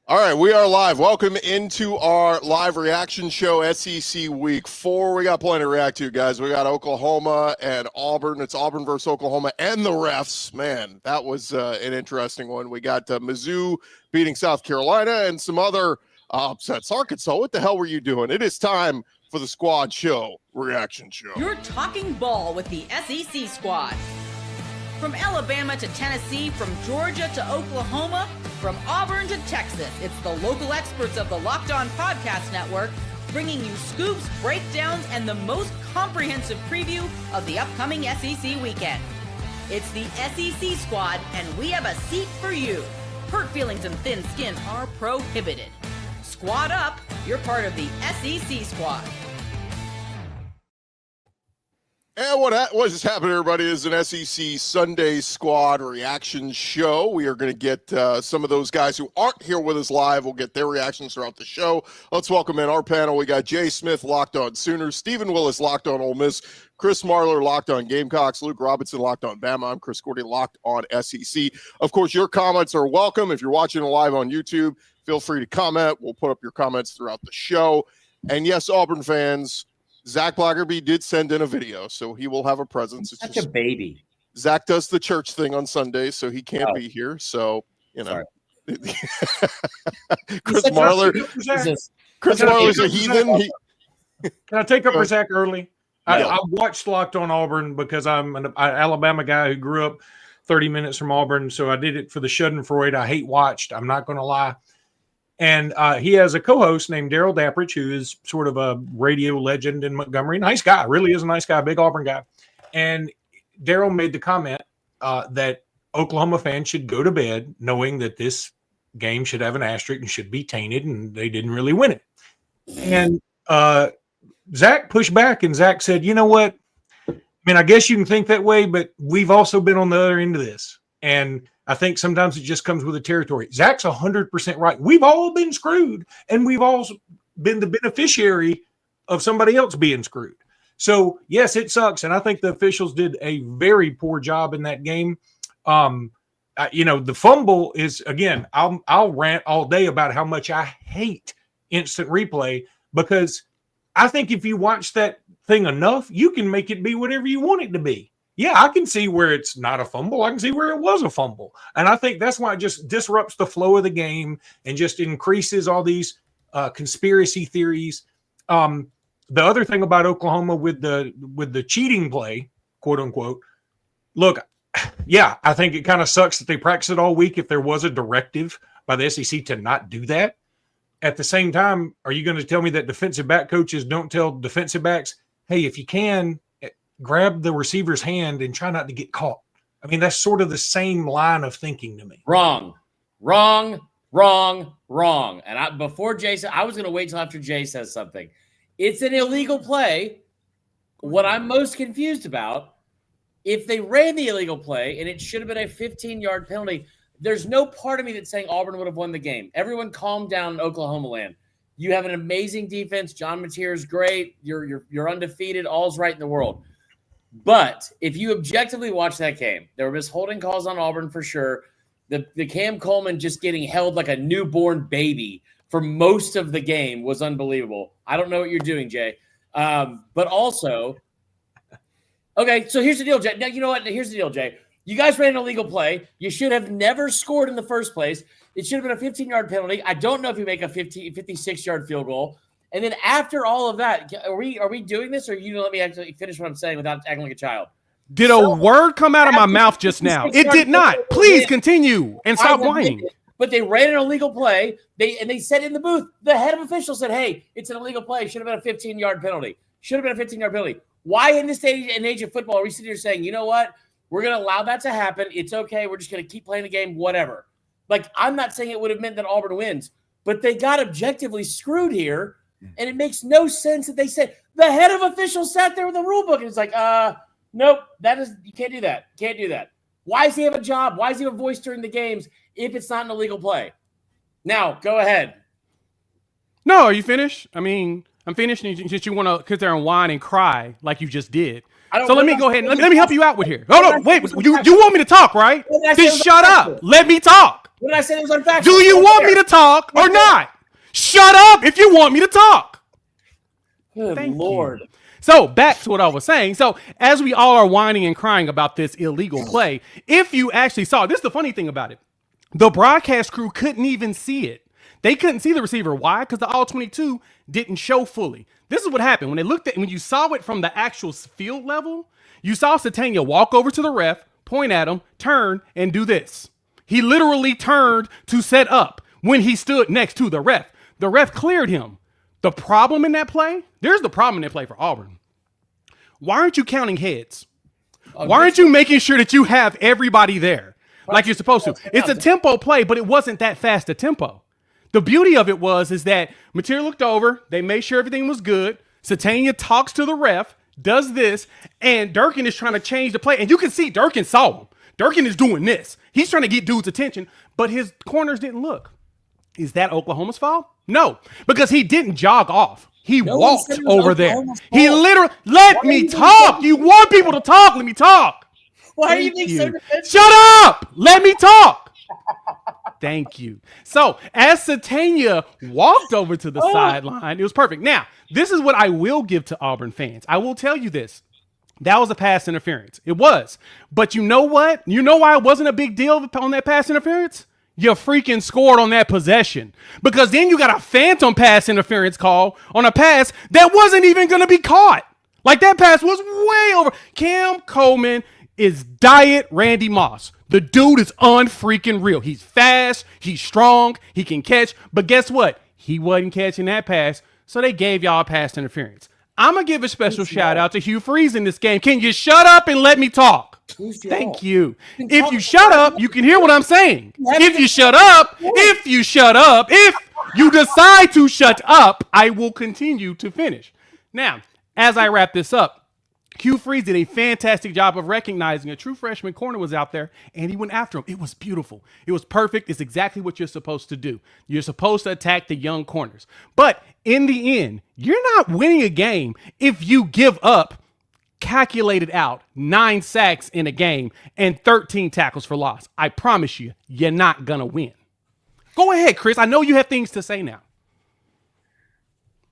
All right, we are live. Welcome into our live reaction show, SEC Week 4. We got plenty to react to, guys. We got Oklahoma and Auburn. It's Auburn versus Oklahoma and the refs. Man, that was an interesting one. We got Mizzou beating South Carolina and some other upsets. Arkansas, what the hell were you doing? It is time for the Squad Show reaction show. You're talking ball with the SEC Squad. From Alabama to Tennessee, from Georgia to Oklahoma, from Auburn to Texas, it's the local experts of the Locked On Podcast Network bringing you scoops, breakdowns, and the most comprehensive preview of the upcoming SEC weekend. It's the SEC Squad, and we have a seat for you. Hurt feelings and thin skin are prohibited. Squad up, you're part of the SEC Squad. And what just happened, everybody, is an SEC Sunday Squad reaction show. We are going to get some of those guys who aren't here with us live. We'll get their reactions throughout the show. Let's welcome in our panel. We got Jay Smith, Locked On Sooners, Stephen Willis, Locked On Ole Miss, Chris Marler, Locked On Gamecocks, Luke Robinson, Locked On Bama. I'm Chris Cordy, Locked On SEC. Of course, your comments are welcome. If you're watching live on YouTube, feel free to comment. We'll put up your comments throughout the show. And yes, Auburn fans, Zach Blackerby did send in a video, so he will have a presence. It's such a baby. Zach does the church thing on Sundays, so he can't be here. So, you know. Chris Marler's a heathen. Can I take up for Zach early? I watched Locked On Auburn because I'm an Alabama guy who grew up 30 minutes from Auburn, so I did it for the Schadenfreude. I hate watched. I'm not going to lie. And he has a co-host named Daryl Dapprich, who is sort of a radio legend in Montgomery. Nice guy, really is a nice guy, big Auburn guy. And Daryl made the comment that Oklahoma fans should go to bed knowing that this game should have an asterisk and should be tainted, and they didn't really win it. And Zach pushed back, and Zach said, you know what? I mean, I guess you can think that way, but we've also been on the other end of this. And I think sometimes it just comes with the territory. Zach's 100% right. We've all been screwed, and we've all been the beneficiary of somebody else being screwed. So, yes, it sucks, and I think the officials did a very poor job in that game. The fumble is, again, I'll rant all day about how much I hate instant replay, because I think if you watch that thing enough, you can make it be whatever you want it to be. Yeah, I can see where it's not a fumble. I can see where it was a fumble. And I think that's why it just disrupts the flow of the game and just increases all these conspiracy theories. The other thing about Oklahoma with the cheating play, quote unquote, look, yeah, I think it kind of sucks that they practice it all week if there was a directive by the SEC to not do that. At the same time, are you going to tell me that defensive back coaches don't tell defensive backs, hey, if you can, grab the receiver's hand and try not to get caught? I mean, that's sort of the same line of thinking to me. Wrong. And before Jay said, I was going to wait till after Jay says something. It's an illegal play. What I'm most confused about, if they ran the illegal play and it should have been a 15-yard penalty, there's no part of me that's saying Auburn would have won the game. Everyone calm down in Oklahoma land. You have an amazing defense. John Mateer is great. You're undefeated. All's right in the world. But if you objectively watch that game, there were misholding calls on Auburn for sure. The Cam Coleman just getting held like a newborn baby for most of the game was unbelievable. I don't know what you're doing, Jay. But also, okay, so here's the deal, Jay. Now, you know what? Here's the deal, Jay. You guys ran an illegal play. You should have never scored in the first place. It should have been a 15-yard penalty. I don't know if you make a 56-yard field goal. And then after all of that, are we doing this, or are you going to let me actually finish what I'm saying without acting like a child? Did a word come out of my mouth just now? It did not. Please continue and stop whining. But they ran an illegal play. They said in the booth, the head of officials said, hey, it's an illegal play. Should have been a 15-yard penalty. Should have been a 15-yard penalty. Why in this day and age of football are we sitting here saying, you know what? We're going to allow that to happen. It's okay. We're just going to keep playing the game, whatever. Like, I'm not saying it would have meant that Auburn wins, but they got objectively screwed here. And it makes no sense that they said the head of officials sat there with the rule book and it's like, nope, you can't do that. Can't do that. Why does he have a job? Why does he have a voice during the games if it's not an illegal play? Now, go ahead. No, are you finished? I mean, I'm finished. And you want to sit there and whine and cry like you just did. So let me go ahead and let me help you out with here. No, wait. You want me to talk, right? Just shut up. Let me talk. What did I say? It was unfactual. Do you want me to talk or not? Shut up if you want me to talk. Good Thank Lord. you. So back to what I was saying. So as we all are whining and crying about this illegal play, if you actually saw, this is the funny thing about it. The broadcast crew couldn't even see it. They couldn't see the receiver. Why? Because the all-22 didn't show fully. This is what happened. When you saw it from the actual field level, you saw Satania walk over to the ref, point at him, turn, and do this. He literally turned to set up when he stood next to the ref. The ref cleared him. The problem in that play, there's the problem in that play for Auburn. Why aren't you counting heads? Why aren't you making sure that you have everybody there like you're supposed to? It's a tempo play, but it wasn't that fast a tempo. The beauty of it is that Material looked over, they made sure everything was good. Satania talks to the ref, does this, and Durkin is trying to change the play. And you can see Durkin saw him. Durkin is doing this. He's trying to get dude's attention, but his corners didn't look. Is that Oklahoma's fault? No, because he didn't jog off. He walked over there. He literally, let me talk. You want people to talk. Let me talk. Why are you being so defensive? Shut up. Let me talk. Thank you. So as Satania walked over to the sideline, it was perfect. Now, this is what I will give to Auburn fans. I will tell you this. That was a pass interference. It was. But you know what? You know why it wasn't a big deal on that pass interference? You freaking scored on that possession. Because then you got a phantom pass interference call on a pass that wasn't even going to be caught. Like that pass was way over. Cam Coleman is diet Randy Moss. The dude is unfreaking real. He's fast. He's strong. He can catch. But guess what? He wasn't catching that pass. So they gave y'all pass interference. I'm going to give a special shout out to Hugh Freeze in this game. Can you shut up and let me talk? Thank you. If you shut up, you can hear what I'm saying. If you shut up, if you decide to shut up, I will continue to finish. Now, as I wrap this up, Hugh Freeze did a fantastic job of recognizing a true freshman corner was out there, and he went after him. It was beautiful. It was perfect. It's exactly what you're supposed to do. You're supposed to attack the young corners. But in the end, you're not winning a game if you give up calculated out 9 sacks in a game and 13 tackles for loss. I promise you, you're not going to win. Go ahead, Chris. I know you have things to say now.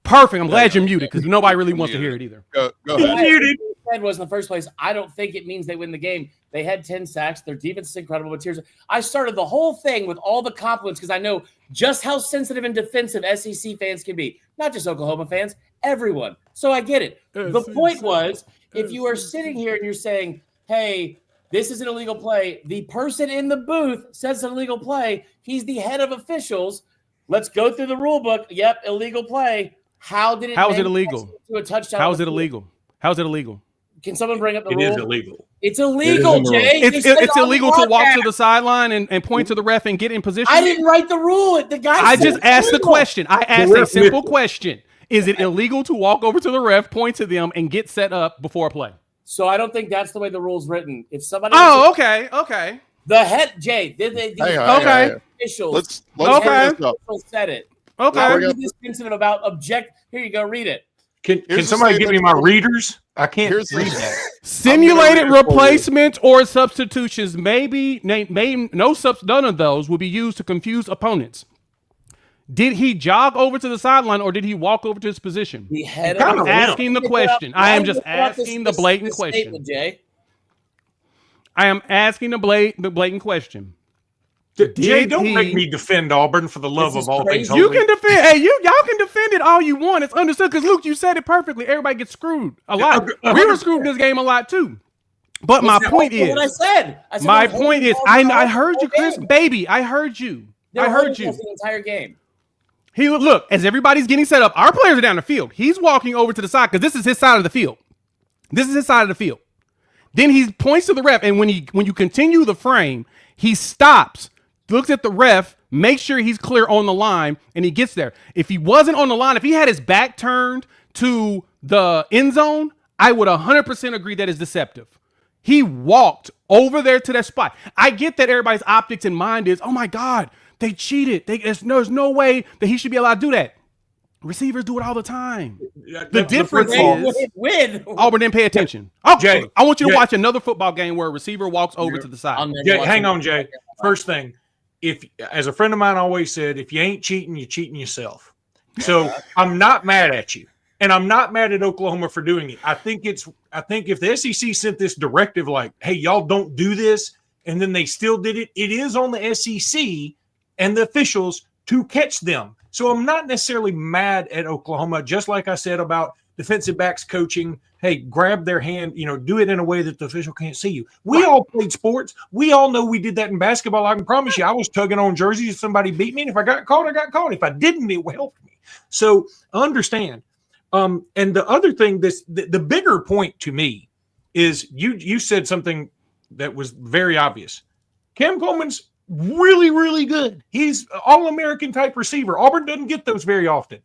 Perfect. I'm glad you're muted because nobody really wants to hear it either. Go ahead. Muted. Said was in the first place, I don't think it means they win the game. They had 10 sacks. Their defense is incredible. But here's, I started the whole thing with all the compliments because I know just how sensitive and defensive SEC fans can be. Not just Oklahoma fans, everyone. So I get it. The point was, if you are sitting here and you're saying, hey, this is an illegal play, the person in the booth says it's an illegal play. He's the head of officials. Let's go through the rule book. Yep, illegal play. How is it illegal? To a touchdown. How is it illegal? How is it illegal? Can someone bring up the rule? It is illegal. It's illegal, Jay. It's illegal to walk to the sideline and point to the ref and get in position. I didn't write the rule. The guy. I just asked the question. I asked a simple question. Is it illegal to walk over to the ref, point to them, and get set up before a play? So I don't think that's the way the rule's written. If somebody. Oh, okay. The head, Jay. Officials. Let's said it. Okay. This incident about object. Here you go. Read it. Can somebody give me my readers? I can't read that. Simulated replacements or substitutions none of those will be used to confuse opponents. Did he jog over to the sideline or did he walk over to his position? I'm asking the question. I am just asking the blatant question. I am asking the blatant question. Jay, don't make me defend Auburn for the love of all things holy. You can defend. Hey, y'all can defend it all you want. It's understood because Luke, you said it perfectly. Everybody gets screwed a lot. We were screwed in this game a lot too. But my point is, what I said. My point is, I heard you, Chris. Baby, I heard you. I heard you. The entire game. He look as everybody's getting set up. Our players are down the field. He's walking over to the side because this is his side of the field. This is his side of the field. Then he points to the ref, and when you continue the frame, he stops. Looks at the ref, makes sure he's clear on the line, and he gets there. If he wasn't on the line, if he had his back turned to the end zone, I would 100% agree that is deceptive. He walked over there to that spot. I get that everybody's optics in mind is, oh my God, they cheated. There's no way that he should be allowed to do that. Receivers do it all the time. The difference is Auburn didn't pay attention. Jay, I want you to watch another football game where a receiver walks over to the side. Jay, hang on, Jay. First thing, if, as a friend of mine always said, if you ain't cheating, you're cheating yourself. So I'm not mad at you. And I'm not mad at Oklahoma for doing it. I think if the SEC sent this directive like, hey, y'all don't do this, and then they still did it, it is on the SEC and the officials to catch them. So I'm not necessarily mad at Oklahoma, just like I said about defensive backs coaching. Hey, grab their hand, do it in a way that the official can't see you. We all played sports. We all know we did that in basketball. I can promise you, I was tugging on jerseys if somebody beat me. And if I got caught, I got caught. If I didn't, it helped me. So understand. And the other thing, the bigger point to me is you said something that was very obvious. Cam Coleman's really, really good. He's an All-American type receiver. Auburn doesn't get those very often.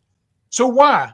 So why,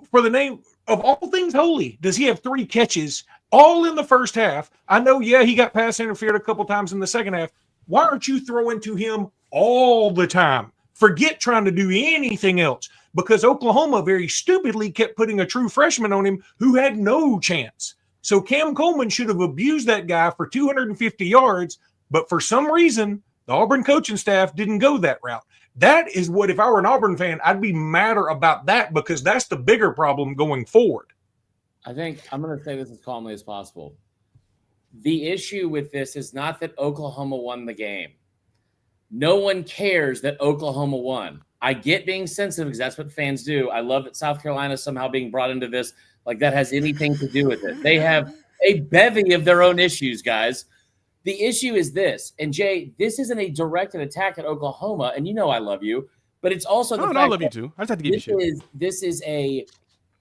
for the name of all things holy, does he have 3 catches all in the first half? I know, he got pass interfered a couple times in the second half. Why aren't you throwing to him all the time? Forget trying to do anything else, because Oklahoma very stupidly kept putting a true freshman on him who had no chance. So Cam Coleman should have abused that guy for 250 yards, but for some reason, the Auburn coaching staff didn't go that route. That is what, if I were an Auburn fan, I'd be madder about that, because that's the bigger problem going forward. I think I'm going to say this as calmly as possible. The issue with this is not that Oklahoma won the game. No one cares that Oklahoma won. I get being sensitive because that's what fans do. I love that South Carolina is somehow being brought into this like that has anything to do with it. They have a bevy of their own issues, guys. The issue is this, and Jay, this isn't a directed attack at Oklahoma, and I love you, but it's also the fact I love you too. I just have to give you shit. This is a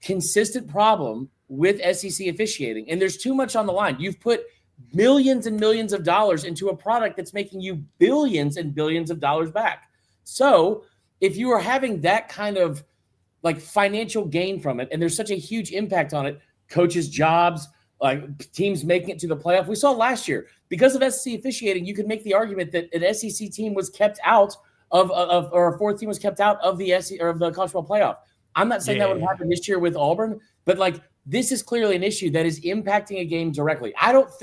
consistent problem with SEC officiating, and there's too much on the line. You've put millions and millions of dollars into a product that's making you billions and billions of dollars back. So if you are having that kind of like financial gain from it, and there's such a huge impact on it, coaches' jobs, like teams making it to the playoff. We saw last year, because of SEC officiating, you could make the argument that an SEC team was kept out or a fourth team was kept out of the SEC or of the college football playoff. I'm not saying that would happen this year with Auburn, but like this is clearly an issue that is impacting a game directly. I thought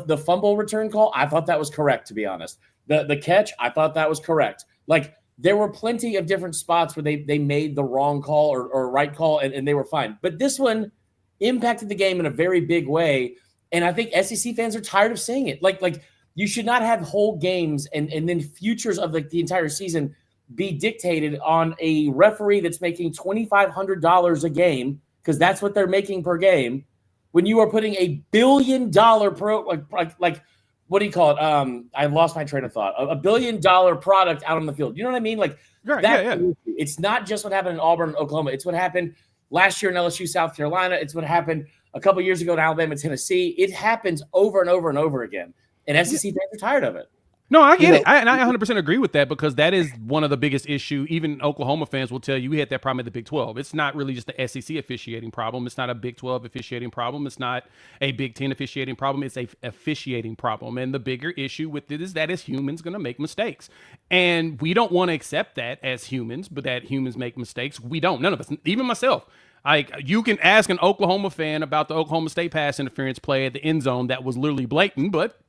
the fumble return call, I thought that was correct, to be honest. The catch, I thought that was correct. Like there were plenty of different spots where they made the wrong call or right call and they were fine. But this one impacted the game in a very big way. And I think SEC fans are tired of seeing it. Like you should not have whole games and then futures of the entire season be dictated on a referee that's making $2,500 a game, because that's what they're making per game, when you are putting $1 billion like what do you call it? I lost my train of thought. $1 billion product out on the field. You know what I mean? Like that. It's not just what happened in Auburn, Oklahoma. It's what happened last year in LSU, South Carolina. It's what happened a couple years ago in Alabama, Tennessee. It happens over and over and over again. And SEC fans are tired of it. No, I get it. I 100% agree with that, because that is one of the biggest issue. Even Oklahoma fans will tell you we had that problem at the Big 12. It's not really just the SEC officiating problem. It's not a Big 12 officiating problem. It's not a Big 10 officiating problem. It's a officiating problem. And the bigger issue with it is that as humans going to make mistakes. And we don't want to accept that as humans, but that humans make mistakes. We don't. None of us, even myself. Like, you can ask an Oklahoma fan about the Oklahoma State pass interference play at the end zone that was literally blatant, but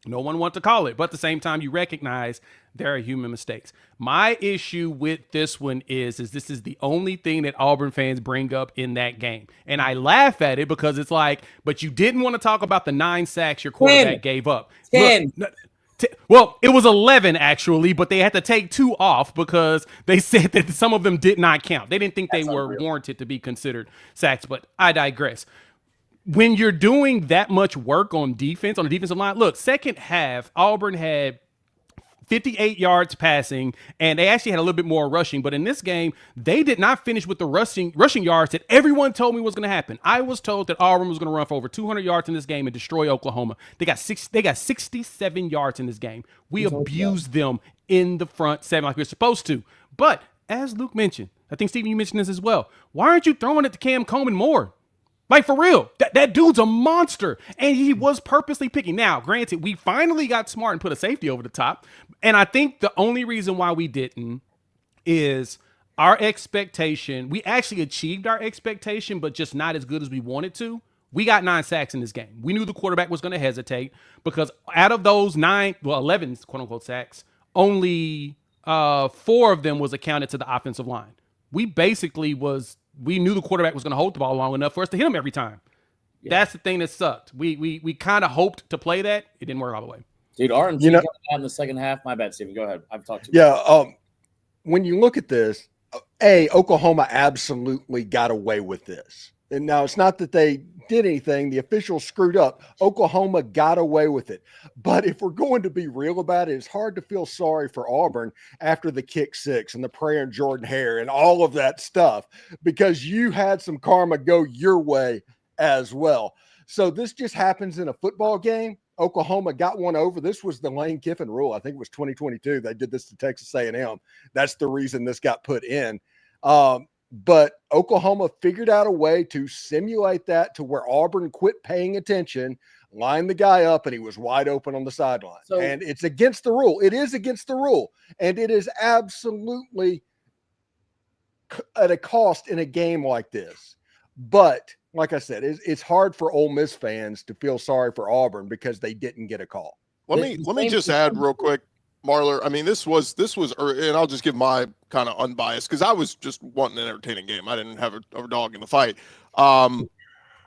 no one wants to call it. But at the same time, you recognize there are human mistakes. My issue with this one is this is the only thing that Auburn fans bring up in that game. And I laugh at it because it's like, but you didn't want to talk about the 9 sacks your quarterback gave up. 10. Look, well, it was 11 actually, but they had to take 2 off because they said that some of them did not count. They didn't think they were warranted to be considered sacks, but I digress. When you're doing that much work on defense, on the defensive line, look, second half, Auburn had 58 yards passing, and they actually had a little bit more rushing. But in this game, they did not finish with the rushing yards that everyone told me was going to happen. I was told that Auburn was going to run for over 200 yards in this game and destroy Oklahoma. They got 67 yards in this game. We abused them in the front 7 like we were supposed to. But as Luke mentioned, I think, Steven, you mentioned this as well, why aren't you throwing it to Cam Coleman more? Like, for real, that dude's a monster, and he was purposely picking. Now, granted, we finally got smart and put a safety over the top, and I think the only reason why we didn't is our expectation. We actually achieved our expectation, but just not as good as we wanted to. We got 9 sacks in this game. We knew the quarterback was going to hesitate because out of those 11 quote-unquote sacks, only 4 of them was accounted to the offensive line. We knew the quarterback was going to hold the ball long enough for us to hit him every time. Yeah. That's the thing that sucked. We kind of hoped to play that. It didn't work all the way. Dude, RMG coming out in the second half. My bad, Steven. Go ahead. I've talked to you. Yeah. When you look at this, Oklahoma absolutely got away with this. And now it's not that they did anything. The officials screwed up. Oklahoma got away with it. But if we're going to be real about it, it's hard to feel sorry for Auburn after the kick 6 and the prayer and Jordan Hare and all of that stuff, because you had some karma go your way as well. So this just happens in a football game. Oklahoma got one over. This was the Lane Kiffin rule. I think it was 2022. They did this to Texas A&M. That's the reason this got put in. But Oklahoma figured out a way to simulate that to where Auburn quit paying attention, lined the guy up, and he was wide open on the sideline. And it's against the rule. It is against the rule. And it is absolutely at a cost in a game like this. But like I said, it's hard for Ole Miss fans to feel sorry for Auburn because they didn't get a call. Let me just add real quick, Marler. I mean, this was, and I'll just give my kind of unbiased, because I was just wanting an entertaining game. I didn't have a dog in the fight.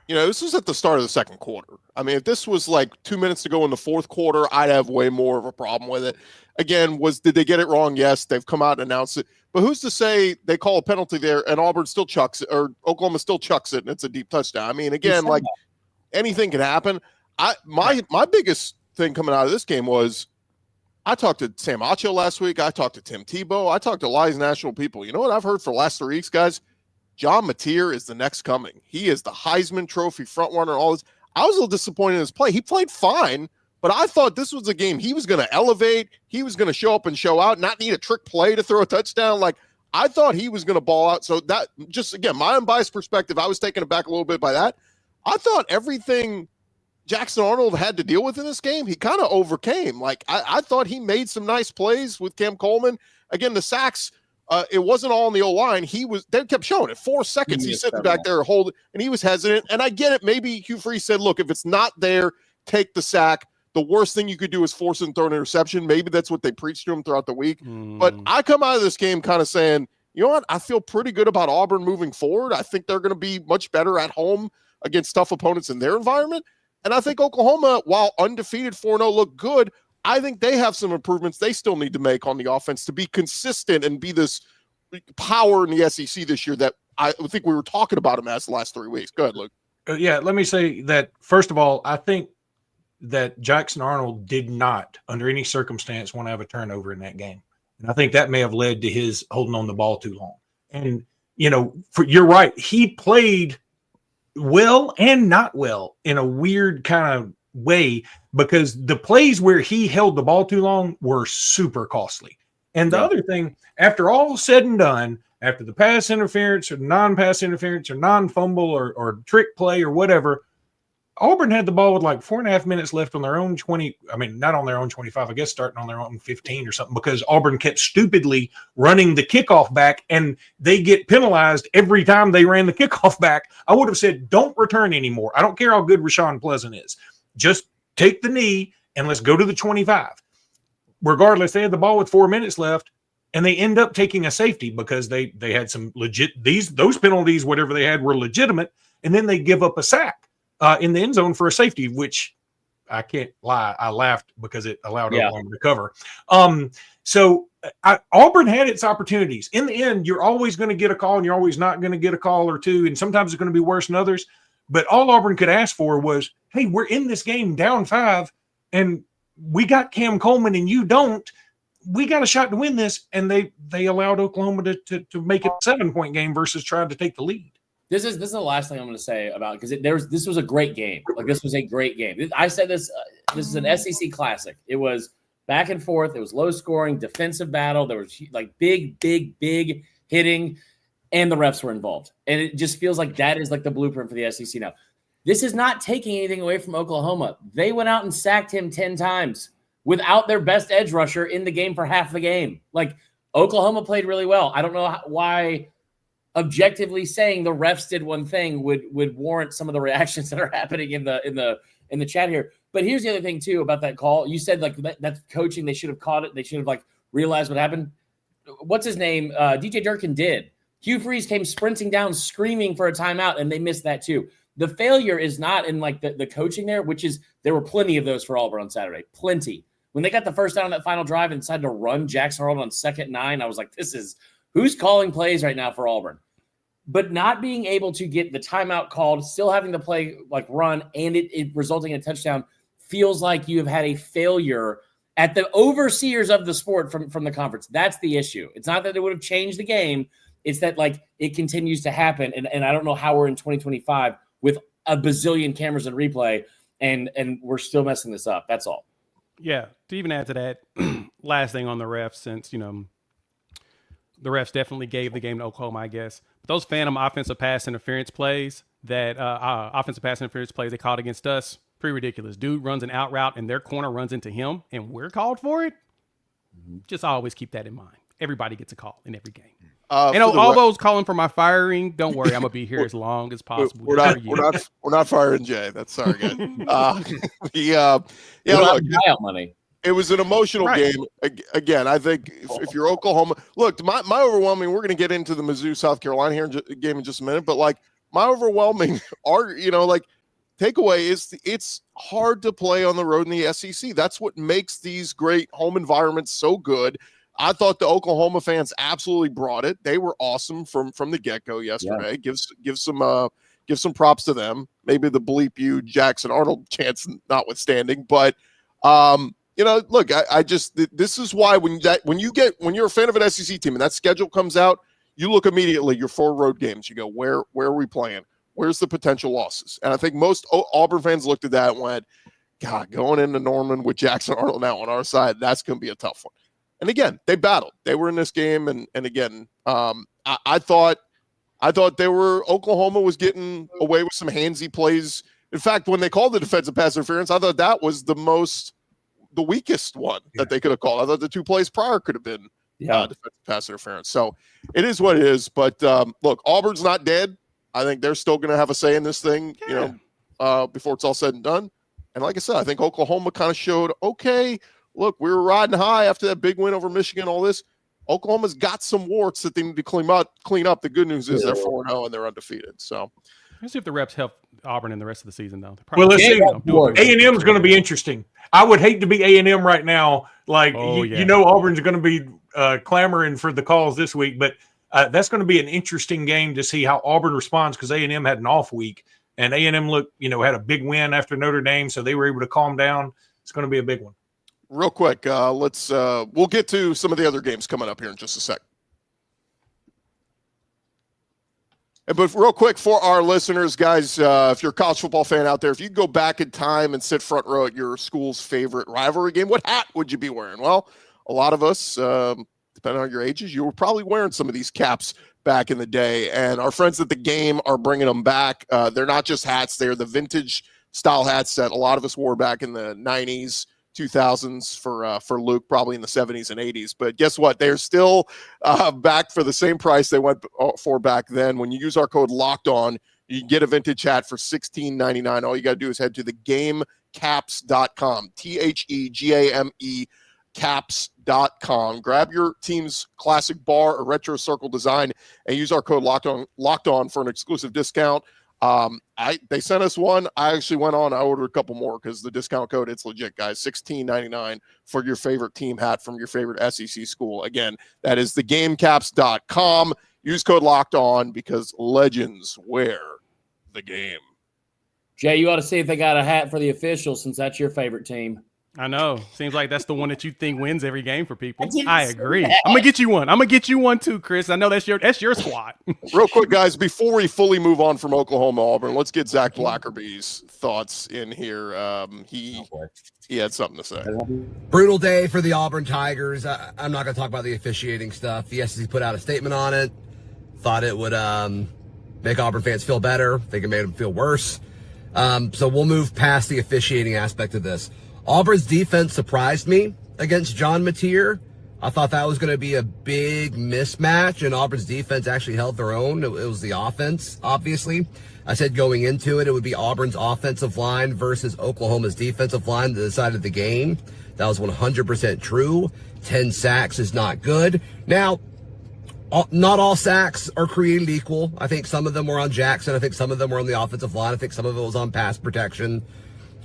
This was at the start of the second quarter. I mean, if this was like 2 minutes to go in the fourth quarter, I'd have way more of a problem with it. Again, did they get it wrong? Yes, they've come out and announced it. But who's to say they call a penalty there and Auburn still chucks it, or Oklahoma still chucks it and it's a deep touchdown? I mean, again, like anything can happen. My biggest thing coming out of this game was, I talked to Sam Acho last week. I talked to Tim Tebow. I talked to Lions National people. You know what I've heard for the last 3 weeks, guys? John Mateer is the next coming. He is the Heisman Trophy frontrunner. All this. I was a little disappointed in his play. He played fine, but I thought this was a game he was going to elevate. He was going to show up and show out, not need a trick play to throw a touchdown. Like, I thought he was going to ball out. So that, just again, my unbiased perspective, I was taken aback a little bit by that. I thought everything Jackson Arnold had to deal with in this game, he kind of overcame. Like, I thought he made some nice plays with Cam Coleman. Again, the sacks, it wasn't all on the O-line. They kept showing it. 4 seconds, he's sitting back there holding, and he was hesitant. And I get it. Maybe Hugh Freeze said, look, if it's not there, take the sack. The worst thing you could do is force him to throw an interception. Maybe that's what they preached to him throughout the week. But I come out of this game kind of saying, you know what? I feel pretty good about Auburn moving forward. I think they're going to be much better at home against tough opponents in their environment. And I think Oklahoma, while undefeated 4-0, look good. I think they have some improvements they still need to make on the offense to be consistent and be this power in the SEC this year that I think we were talking about them as the last 3 weeks. Go ahead, Luke. Let me say that, first of all, I think that Jackson Arnold did not, under any circumstance, want to have a turnover in that game. And I think that may have led to his holding on the ball too long. And, you're right. He played well and not well in a weird kind of way, because the plays where he held the ball too long were super costly. And the other thing, after all said and done, after the pass interference or non-pass interference or non-fumble or trick play or whatever, Auburn had the ball with like 4.5 minutes left on their own 20. I mean, not on their own 25, I guess, starting on their own 15 or something, because Auburn kept stupidly running the kickoff back, and they get penalized every time they ran the kickoff back. I would have said, don't return anymore. I don't care how good Rashawn Pleasant is. Just take the knee and let's go to the 25. Regardless, they had the ball with 4 minutes left, and they end up taking a safety because they had some legit, those penalties, whatever they had, were legitimate, and then they give up a sack in the end zone for a safety, which I can't lie, I laughed because it allowed Oklahoma to cover. Auburn had its opportunities. In the end, you're always going to get a call, and you're always not going to get a call or two, and sometimes it's going to be worse than others. But all Auburn could ask for was, hey, we're in this game down 5, and we got Cam Coleman and you don't. We got a shot to win this, and they allowed Oklahoma to make it a 7-point game versus trying to take the lead. This is the last thing I'm going to say about, because this was a great game. Like, this was a great game. I said this. This is an SEC classic. It was back and forth. It was low scoring, defensive battle. There was like big hitting, and the refs were involved. And it just feels like that is like the blueprint for the SEC now. This is not taking anything away from Oklahoma. They went out and sacked him 10 times without their best edge rusher in the game for half the game. Like, Oklahoma played really well. I don't know why objectively saying the refs did one thing would warrant some of the reactions that are happening in the chat here. But here's the other thing too about that call. You said like that's coaching. They should have caught it. They should have like realize what happened. What's his name? DJ Durkin did. Hugh Freeze came sprinting down, screaming for a timeout, and they missed that too. The failure is not in like the coaching there, which is there were plenty of those for Auburn on Saturday. Plenty. When they got the first down on that final drive and decided to run Jackson Arnold on 2nd and 9, I was like, who's calling plays right now for Auburn? But not being able to get the timeout called, still having the play like run, and it resulting in a touchdown feels like you have had a failure at the overseers of the sport from the conference. That's the issue. It's not that it would have changed the game. It's that like it continues to happen. And I don't know how we're in 2025 with a bazillion cameras and replay and we're still messing this up. That's all. Yeah. To even add to that, last thing on the refs, since, the refs definitely gave the game to Oklahoma, I guess. But those phantom offensive pass interference plays they called against us, pretty ridiculous. Dude runs an out route and their corner runs into him and we're called for it. Just always keep that in mind. Everybody gets a call in every game. All those calling for my firing, don't worry, I'm gonna be here as long as possible. We're not firing Jay. That's sorry, guys. Look, money. It was an emotional game. Again, I think if you're Oklahoma, look, my overwhelming. We're gonna get into the Mizzou South Carolina game in just a minute, but like my overwhelming takeaway is it's hard to play on the road in the SEC. That's what makes these great home environments so good. I thought the Oklahoma fans absolutely brought it. They were awesome from the get-go yesterday. Yeah. Give some props to them. Maybe the bleep you Jackson Arnold chance notwithstanding, but look, I just this is why when you're a fan of an SEC team and that schedule comes out, you look immediately your 4 road games. You go, where are we playing? Where's the potential losses? And I think most Auburn fans looked at that and went, God, going into Norman with Jackson Arnold now on our side, that's going to be a tough one. And again, they battled. They were in this game, and again, I thought Oklahoma was getting away with some handsy plays. In fact, when they called the defensive pass interference, I thought that was the weakest one that they could have called. I thought the 2 plays prior could have been defensive pass interference. So it is what it is. But look, Auburn's not dead. I think they're still going to have a say in this thing, before it's all said and done. And like I said, I think Oklahoma kind of showed, okay, look, we were riding high after that big win over Michigan, all this. Oklahoma's got some warts that they need to clean up. The good news is they're 4-0 and they're undefeated. So let's see if the reps help Auburn in the rest of the season, though. Well, let's see. A&M is going to be interesting. I would hate to be A&M right now. Like, Auburn's going to be clamoring for the calls this week, but that's going to be an interesting game to see how Auburn responds because A&M had an off week, and A&M had a big win after Notre Dame, so they were able to calm down. It's going to be a big one. Real quick, we'll get to some of the other games coming up here in just a sec. But real quick for our listeners, guys, if you're a college football fan out there, if you go back in time and sit front row at your school's favorite rivalry game, what hat would you be wearing? Well, a lot of us, depending on your ages, you were probably wearing some of these caps back in the day. And our friends at the game are bringing them back. They're not just hats. They're the vintage style hats that a lot of us wore back in the 90s. 2000s for Luke, probably in the 70s and 80s. But guess what? They're still back for the same price they went for back then. When you use our code Locked On, you can get a vintage hat for $16.99. All you got to do is head to thegamecaps.com, THEGAME caps.com. Grab your team's classic bar or retro circle design and use our code Locked On for an exclusive discount. They sent us one. I actually went on. I ordered a couple more because the discount code, it's legit, guys. $16.99 for your favorite team hat from your favorite SEC school. Again, that is thegamecaps.com. Use code Locked On because legends wear the game. Jay, you ought to see if they got a hat for the officials since that's your favorite team. I know. Seems like that's the one that you think wins every game for people. I agree. I'm gonna get you one. I'm gonna get you one too, Chris. I know that's your squad. Real quick, guys, before we fully move on from Oklahoma Auburn, let's get Zach Blackerby's thoughts in here. He had something to say. Brutal day for the Auburn Tigers. I'm not gonna talk about the officiating stuff. The SEC put out a statement on it. Thought it would make Auburn fans feel better. I think it made them feel worse. So we'll move past the officiating aspect of this. Auburn's defense surprised me against John Mateer. I thought that was going to be a big mismatch, and Auburn's defense actually held their own. It was the offense, obviously. I said going into it, it would be Auburn's offensive line versus Oklahoma's defensive line that decided the game. That was 100% true. 10 sacks is not good. Now, not all sacks are created equal. I think some of them were on Jackson. I think some of them were on the offensive line. I think some of it was on pass protection.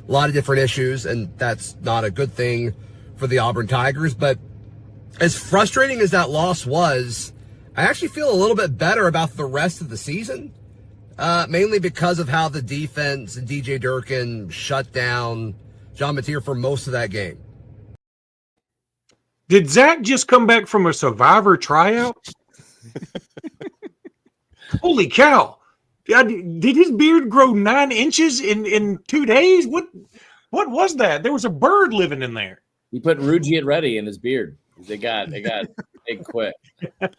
A lot of different issues, and that's not a good thing for the Auburn Tigers. But as frustrating as that loss was, I actually feel a little bit better about the rest of the season, mainly because of how the defense and DJ Durkin shut down John Mateer for most of that game. Did Zach just come back from a Survivor tryout? Holy cow. Did his beard grow 9 inches in 2 days? What was that? There was a bird living in there. He put Rugiet Ready in his beard. They got big quick. All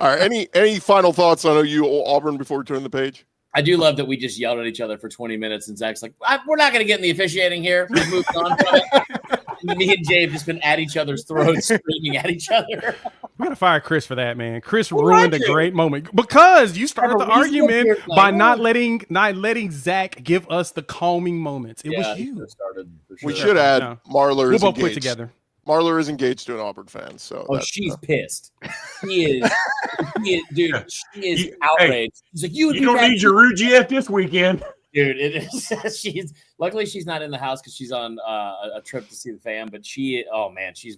right. Any final thoughts on OU Auburn before we turn the page? I do love that we just yelled at each other for 20 minutes, and Zach's like, we're not going to get in the officiating here. We've moved on from it. And me and Jay have just been at each other's throats, screaming at each other. We gotta fire Chris for that, man. Chris ruined a great moment because you started the argument by not letting Zach give us the calming moments. It was you. We should add Marler We'll is both put engaged. together. Marler is engaged to an Auburn fan, so she's pissed. She is, dude. She is outraged. She's like, you don't need your Rugiet this weekend. Dude, it is. Luckily she's not in the house because she's on a trip to see the fam. But she's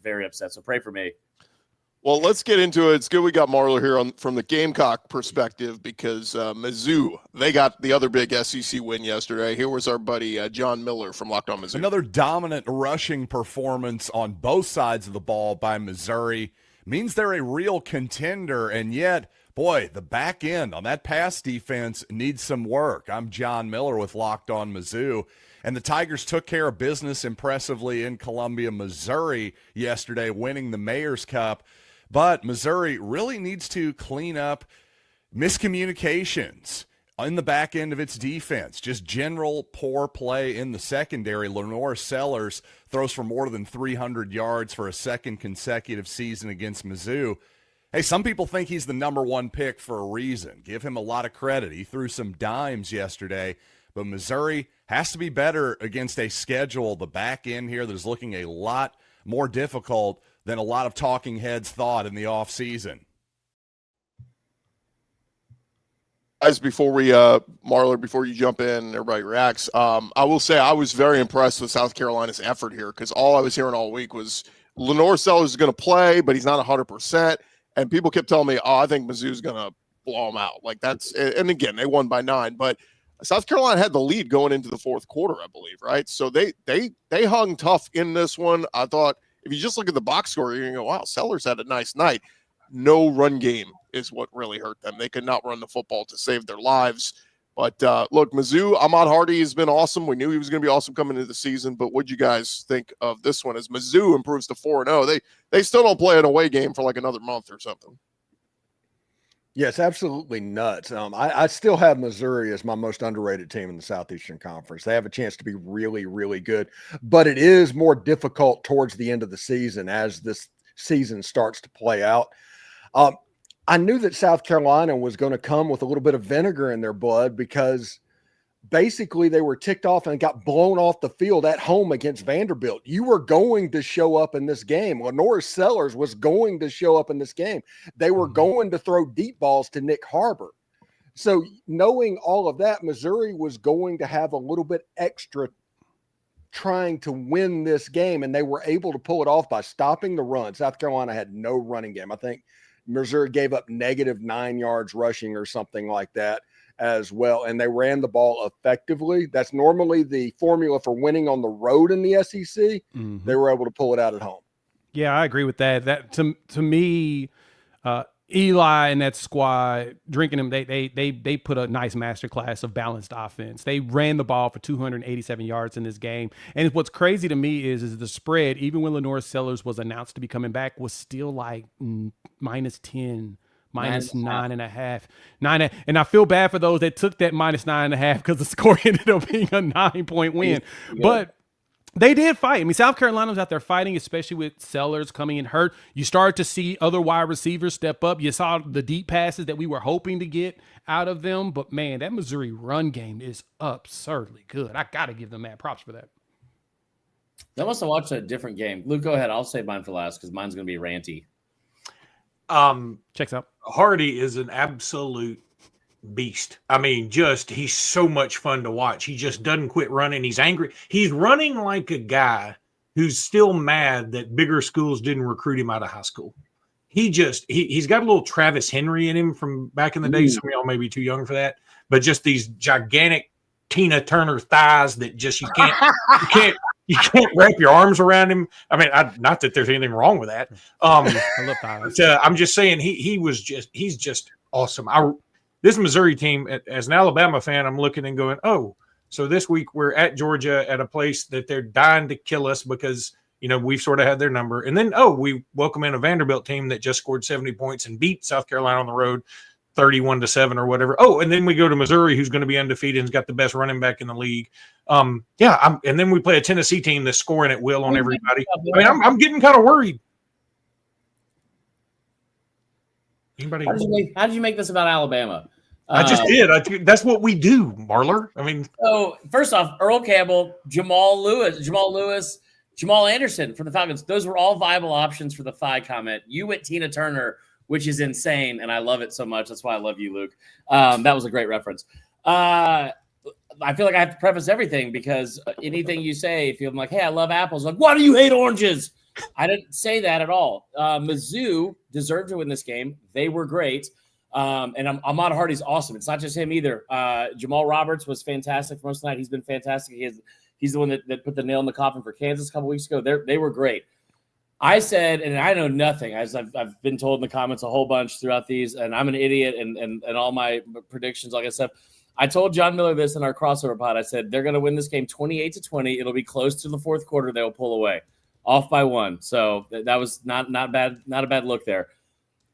very upset. So pray for me. Well, let's get into it. It's good we got Marler here from the Gamecock perspective because Mizzou, they got the other big SEC win yesterday. Here was our buddy John Miller from Locked On Mizzou. Another dominant rushing performance on both sides of the ball by Missouri means they're a real contender, and yet, boy, the back end on that pass defense needs some work. I'm John Miller with Locked On Mizzou, and the Tigers took care of business impressively in Columbia, Missouri yesterday, winning the Mayor's Cup. But Missouri really needs to clean up miscommunications in the back end of its defense. Just general poor play in the secondary. Lenore Sellers throws for more than 300 yards for a second consecutive season against Mizzou. Hey, some people think he's the number one pick for a reason. Give him a lot of credit. He threw some dimes yesterday. But Missouri has to be better against a schedule, the back end here, that is looking a lot more difficult than a lot of talking heads thought in the offseason. Guys, before we, Marler, before you jump in and everybody reacts, I will say I was very impressed with South Carolina's effort here because all I was hearing all week was Lenore Sellers is going to play, but he's not 100%. And people kept telling me, I think Mizzou's going to blow them out. Like that's, and again, they won by 9, but South Carolina had the lead going into the fourth quarter, I believe, right? So they hung tough in this one. I thought, if you just look at the box score, you're going to go, wow, Sellers had a nice night. No run game is what really hurt them. They could not run the football to save their lives. But look, Mizzou, Ahmad Hardy has been awesome. We knew he was going to be awesome coming into the season. But what'd you guys think of this one as Mizzou improves to 4-0? They still don't play an away game for like another month or something. Yes, absolutely nuts. I still have Missouri as my most underrated team in the Southeastern Conference. They have a chance to be really, really good, but it is more difficult towards the end of the season as this season starts to play out. I knew that South Carolina was going to come with a little bit of vinegar in their blood because basically they were ticked off and got blown off the field at home against Vanderbilt. You were going to show up in this game. Lenore Sellers was going to show up in this game. They were going to throw deep balls to Nick Harbor. So knowing all of that, Missouri was going to have a little bit extra trying to win this game, and they were able to pull it off by stopping the run. South Carolina had no running game. I think Missouri gave up -9 yards rushing or something like that as well, and they ran the ball effectively. That's normally the formula for winning on the road in the SEC. They were able to pull it out at home. Yeah, I agree with that. That to me, Eli and that squad, drinking them, they put a nice masterclass of balanced offense. They ran the ball for 287 yards in this game. And what's crazy to me is the spread, even when Lenore Sellers was announced to be coming back, was still like -10. -9.5. And I feel bad for those that took that -9.5 because the score ended up being a 9-point win. Yeah. But they did fight. I mean, South Carolina was out there fighting, especially with Sellers coming in hurt. You started to see other wide receivers step up. You saw the deep passes that we were hoping to get out of them. But, man, that Missouri run game is absurdly good. I got to give them mad props for that. I must have watched a different game. Luke, go ahead. I'll save mine for last because mine's going to be ranty. Checks out. Hardy is an absolute beast. I mean, he's so much fun to watch. He just doesn't quit running. He's angry. He's running like a guy who's still mad that bigger schools didn't recruit him out of high school. He's got a little Travis Henry in him from back in the day. Some of y'all may be too young for that, but just these gigantic Tina Turner thighs that just you can't wrap your arms around him. I mean, not that there's anything wrong with that. I love thighs. I'm just saying he's just awesome. This Missouri team, as an Alabama fan, I'm looking and going, oh, so this week we're at Georgia at a place that they're dying to kill us because, we've sort of had their number. And then, we welcome in a Vanderbilt team that just scored 70 points and beat South Carolina on the road 31-7 or whatever. Oh, and then we go to Missouri, who's going to be undefeated and has got the best running back in the league. And then we play a Tennessee team that's scoring at will on everybody. I mean, I'm getting kind of worried. Anybody? How did you make this about Alabama? I just did. That's what we do, Marler. I mean, so first off, Earl Campbell, Jamal Lewis, Jamal Anderson from the Falcons. Those were all viable options for the Phi comment. You went Tina Turner, which is insane, and I love it so much. That's why I love you, Luke. That was a great reference. I feel like I have to preface everything because anything you say, if you're like, hey, I love apples, like, why do you hate oranges? I didn't say that at all. Mizzou deserved to win this game. They were great. And Ahmad Hardy's awesome. It's not just him either. Jamal Roberts was fantastic for most of the night. He's been fantastic. He's the one that put the nail in the coffin for Kansas a couple weeks ago. They were great. I said, and I know nothing, as I've been told in the comments a whole bunch throughout these, and I'm an idiot and all my predictions, all that stuff. I told John Miller this in our crossover pod. I said, they're going to win this game 28-20. It'll be close to the fourth quarter. They'll pull away off by one. So that was not bad. Not a bad look there.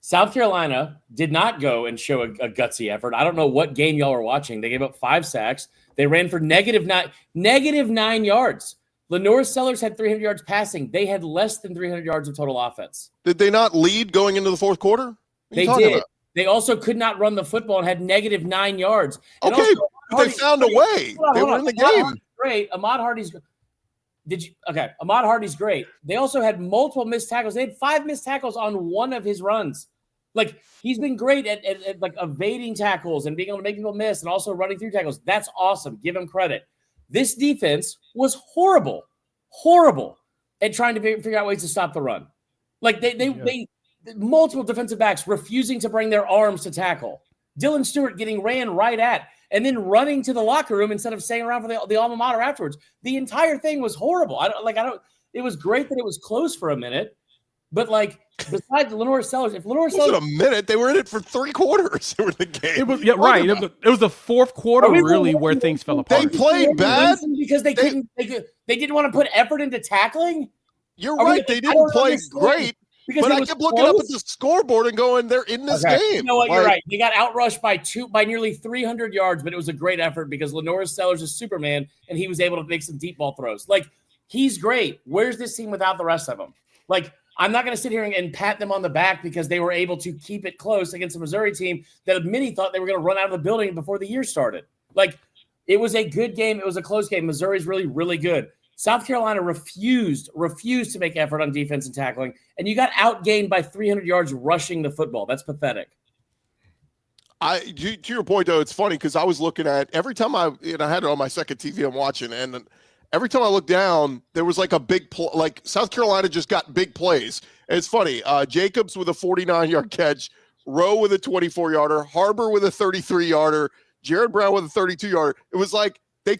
South Carolina did not go and show a gutsy effort. I don't know what game y'all were watching. They gave up 5 sacks. They ran for negative 9 yards. Lenore Sellers had 300 yards passing. They had less than 300 yards of total offense. Did they not lead going into the fourth quarter? They did. About? They also could not run the football and had negative 9 yards. And okay, but they found a way. They were in the game. Great. Ahmad Hardy's Ahmad Hardy's great. They also had multiple missed tackles. They had 5 missed tackles on one of his runs. Like, he's been great at like evading tackles and being able to make people miss and also running through tackles. That's awesome. Give him credit. This defense was horrible at trying to figure out ways to stop the run. Like they multiple defensive backs refusing to bring their arms to tackle. Dylan Stewart getting ran right at and then running to the locker room instead of staying around for the alma mater afterwards. The entire thing was horrible. It was great that it was close for a minute, but like besides Lenore Sellers, if Lenore Sellers a minute, they were in it for 3 quarters. They were in the game. It was right. It was the fourth quarter really where things fell apart. They played bad because they didn't want to put effort into tackking. You're right. They didn't play great. But I kept looking up at the scoreboard and going, they're in this game. You know what? You're right. They got outrushed by nearly 300 yards, but it was a great effort because Lenore Sellers is Superman, and he was able to make some deep ball throws. Like, he's great. Where's this team without the rest of them? Like, I'm not going to sit here and pat them on the back because they were able to keep it close against a Missouri team that many thought they were going to run out of the building before the year started. Like, it was a good game. It was a close game. Missouri's really, really good. South Carolina refused to make effort on defense and tackling, and you got outgained by 300 yards rushing the football. That's pathetic. To your point, though, it's funny because I was looking at every time I had it on my second TV I'm watching, and every time I looked down, there was like a big play. Like South Carolina just got big plays. And it's funny. Jacobs with a 49-yard catch, Rowe with a 24-yarder, Harbor with a 33-yarder, Jared Brown with a 32-yarder. It was like they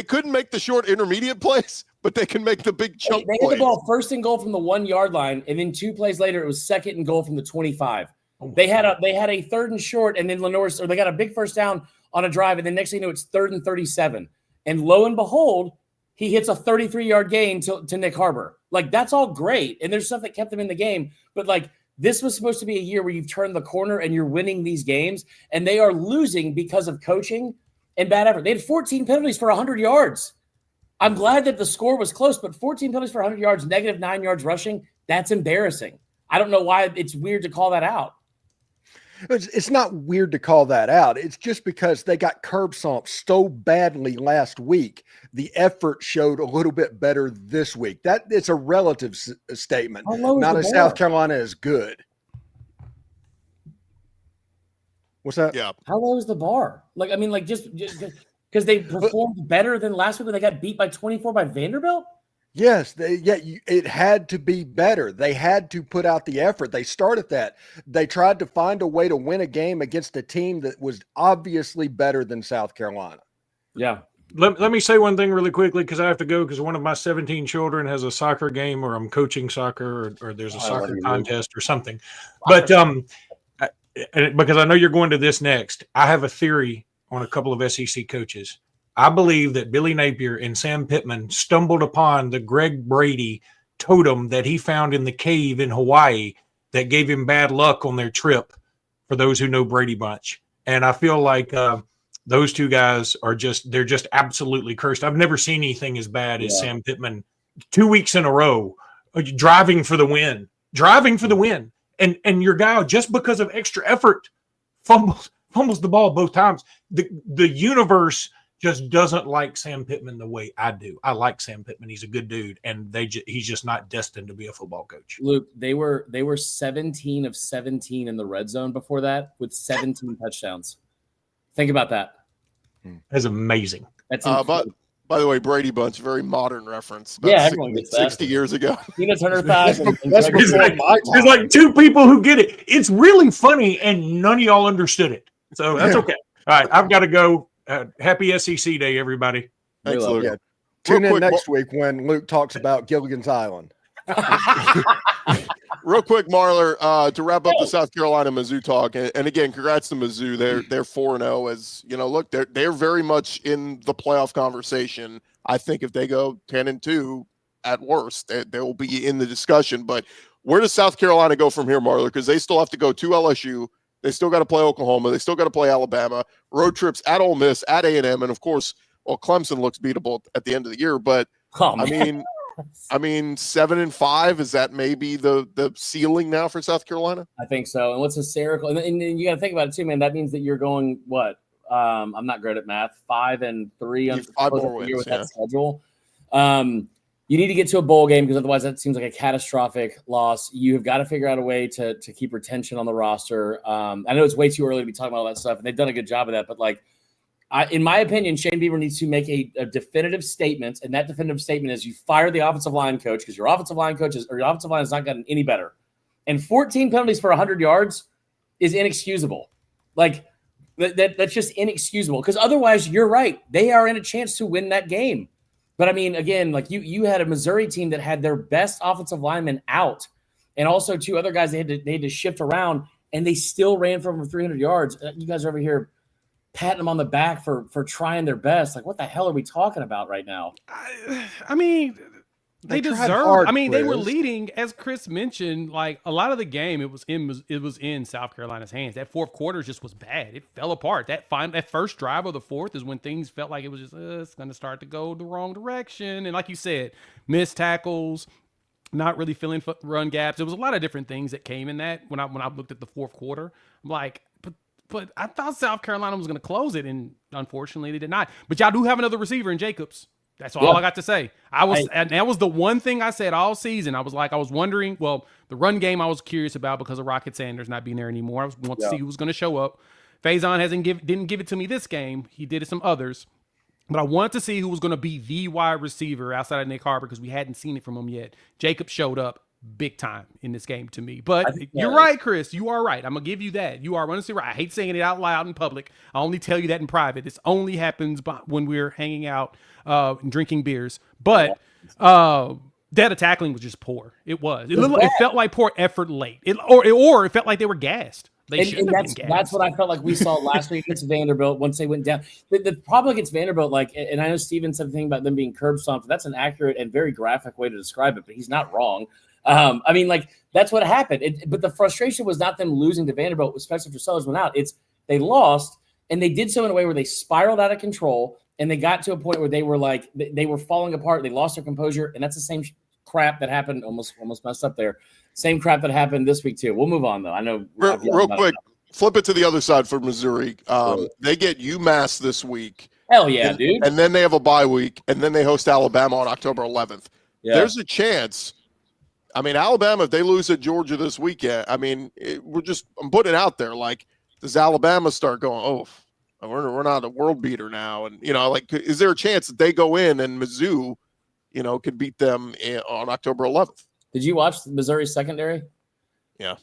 couldn't make the short intermediate plays, but they can make the big chunk plays. They had the ball first and goal from the 1-yard line, and then 2 plays later, it was second and goal from the 25. They had a third and short, and then they got a big first down on a drive, and then next thing you know, it's 3rd and 37. And lo and behold, he hits a 33-yard gain to Nick Harbor. Like, that's all great, and there's stuff that kept them in the game. But, like, this was supposed to be a year where you've turned the corner and you're winning these games, and they are losing because of coaching and bad effort. They had 14 penalties for 100 yards. I'm glad that the score was close, but 14 penalties for 100 yards, negative 9 yards rushing, that's embarrassing. I don't know why it's weird to call that out. It's not weird to call that out. It's just because they got curb stomped so badly last week. The effort showed a little bit better this week. That it's a relative statement. Not as South Carolina is good. What's that? Yeah. How low is the bar? Like, I mean, like just because they performed better than last week when they got beat by 24 by Vanderbilt. Yes, it had to be better. They had to put out the effort. They started that. They tried to find a way to win a game against a team that was obviously better than South Carolina. Yeah. Let me say one thing really quickly because I have to go because one of my 17 children has a soccer game or I'm coaching soccer or there's a soccer contest or something. But because I know you're going to this next, I have a theory on a couple of SEC coaches. I believe that Billy Napier and Sam Pittman stumbled upon the Greg Brady totem that he found in the cave in Hawaii that gave him bad luck on their trip, for those who know Brady Bunch. And I feel like those two guys they're just absolutely cursed. I've never seen anything as bad as Sam Pittman 2 weeks in a row, driving for the win. And your guy, just because of extra effort, fumbles the ball both times. The universe just doesn't like Sam Pittman the way I do. I like Sam Pittman. He's a good dude, and he's just not destined to be a football coach. Luke, they were 17 of 17 in the red zone before that with 17 touchdowns. Think about that. That's amazing. That's by the way, Brady Bunch, very modern reference. Everyone gets that. 60 years ago. Peanuts 100,000. There's like two people who get it. It's really funny, and none of y'all understood it. So that's okay. All right, I've got to go. Happy SEC Day, everybody. Thanks, Luke. Yeah. Tune in next week when Luke talks about Gilligan's Island. Real quick, Marler, to wrap up the South Carolina Mizzou talk, and again, congrats to Mizzou. They're 4-0. As you know, look, they're very much in the playoff conversation. I think if they go 10-2 at worst, they will be in the discussion. But where does South Carolina go from here, Marler? Because they still have to go to LSU. They still got to play Oklahoma. They still got to play Alabama. Road trips at Ole Miss, at A&M, and of course, well, Clemson looks beatable at the end of the year. But I mean, 7-5, is that maybe the ceiling now for South Carolina? I think so. And what's hysterical, and you got to think about it too, man. That means that you're going what? I'm not great at math. 5-3 5 more wins with that schedule. You need to get to a bowl game because otherwise that seems like a catastrophic loss. You have got to figure out a way to keep retention on the roster. I know it's way too early to be talking about all that stuff, and they've done a good job of that. But in my opinion, Shane Beaver needs to make a definitive statement, and that definitive statement is you fire the offensive line coach because your offensive line has not gotten any better. And 14 penalties for 100 yards is inexcusable. That's just inexcusable because otherwise, you're right. They are in a chance to win that game. But I mean, again, you had a Missouri team that had their best offensive lineman out, and also two other guys they had to shift around, and they still ran for over 300 yards. You guys are over here patting them on the back for trying their best. What the hell are we talking about right now? I mean, they deserve. They were leading, as Chris mentioned. A lot of the game, it was in South Carolina's hands. That fourth quarter just was bad. It fell apart. That first drive of the fourth is when things felt like it was just it's going to start to go the wrong direction. And like you said, missed tackles, not really filling run gaps. There was a lot of different things that came in that when I looked at the fourth quarter. I'm like, but I thought South Carolina was going to close it, and unfortunately they did not. But y'all do have another receiver in Jacobs. That's all I got to say. And that was the one thing I said all season. I was wondering, the run game I was curious about because of Rocket Sanders not being there anymore. I want to see who was going to show up. Faison didn't give it to me this game. He did it some others. But I wanted to see who was going to be the wide receiver outside of Nick Harbor because we hadn't seen it from him yet. Jacob showed up big time in this game to me. But you're right, Chris. You are right. I'm going to give you that. You are honestly right. I hate saying it out loud in public. I only tell you that in private. This only happens when we're hanging out and drinking beers. But that tackling was just poor. It was. It felt like poor effort late. Or it felt like they were gassed. That's what I felt like we saw last week against Vanderbilt once they went down. The problem against Vanderbilt, and I know Steven said the thing about them being curb stomped. That's an accurate and very graphic way to describe it, but he's not wrong. That's what happened. But the frustration was not them losing to Vanderbilt, especially after Sellers went out. It's they lost, and they did so in a way where they spiraled out of control, and they got to a point where they were falling apart. They lost their composure, and that's the same crap that happened. Almost messed up there. Same crap that happened this week too. We'll move on though. I know. Real quick, flip it to the other side for Missouri. They get UMass this week. Hell yeah, dude. And then they have a bye week, and then they host Alabama on October 11th. Yeah. There's a chance. I mean, Alabama, if they lose at Georgia this weekend, I mean, I'm putting it out there. Like, does Alabama start going, oh, we're not a world beater now? And, like, is there a chance that they go in and Mizzou, could beat them on October 11th? Did you watch Missouri's secondary? Yeah.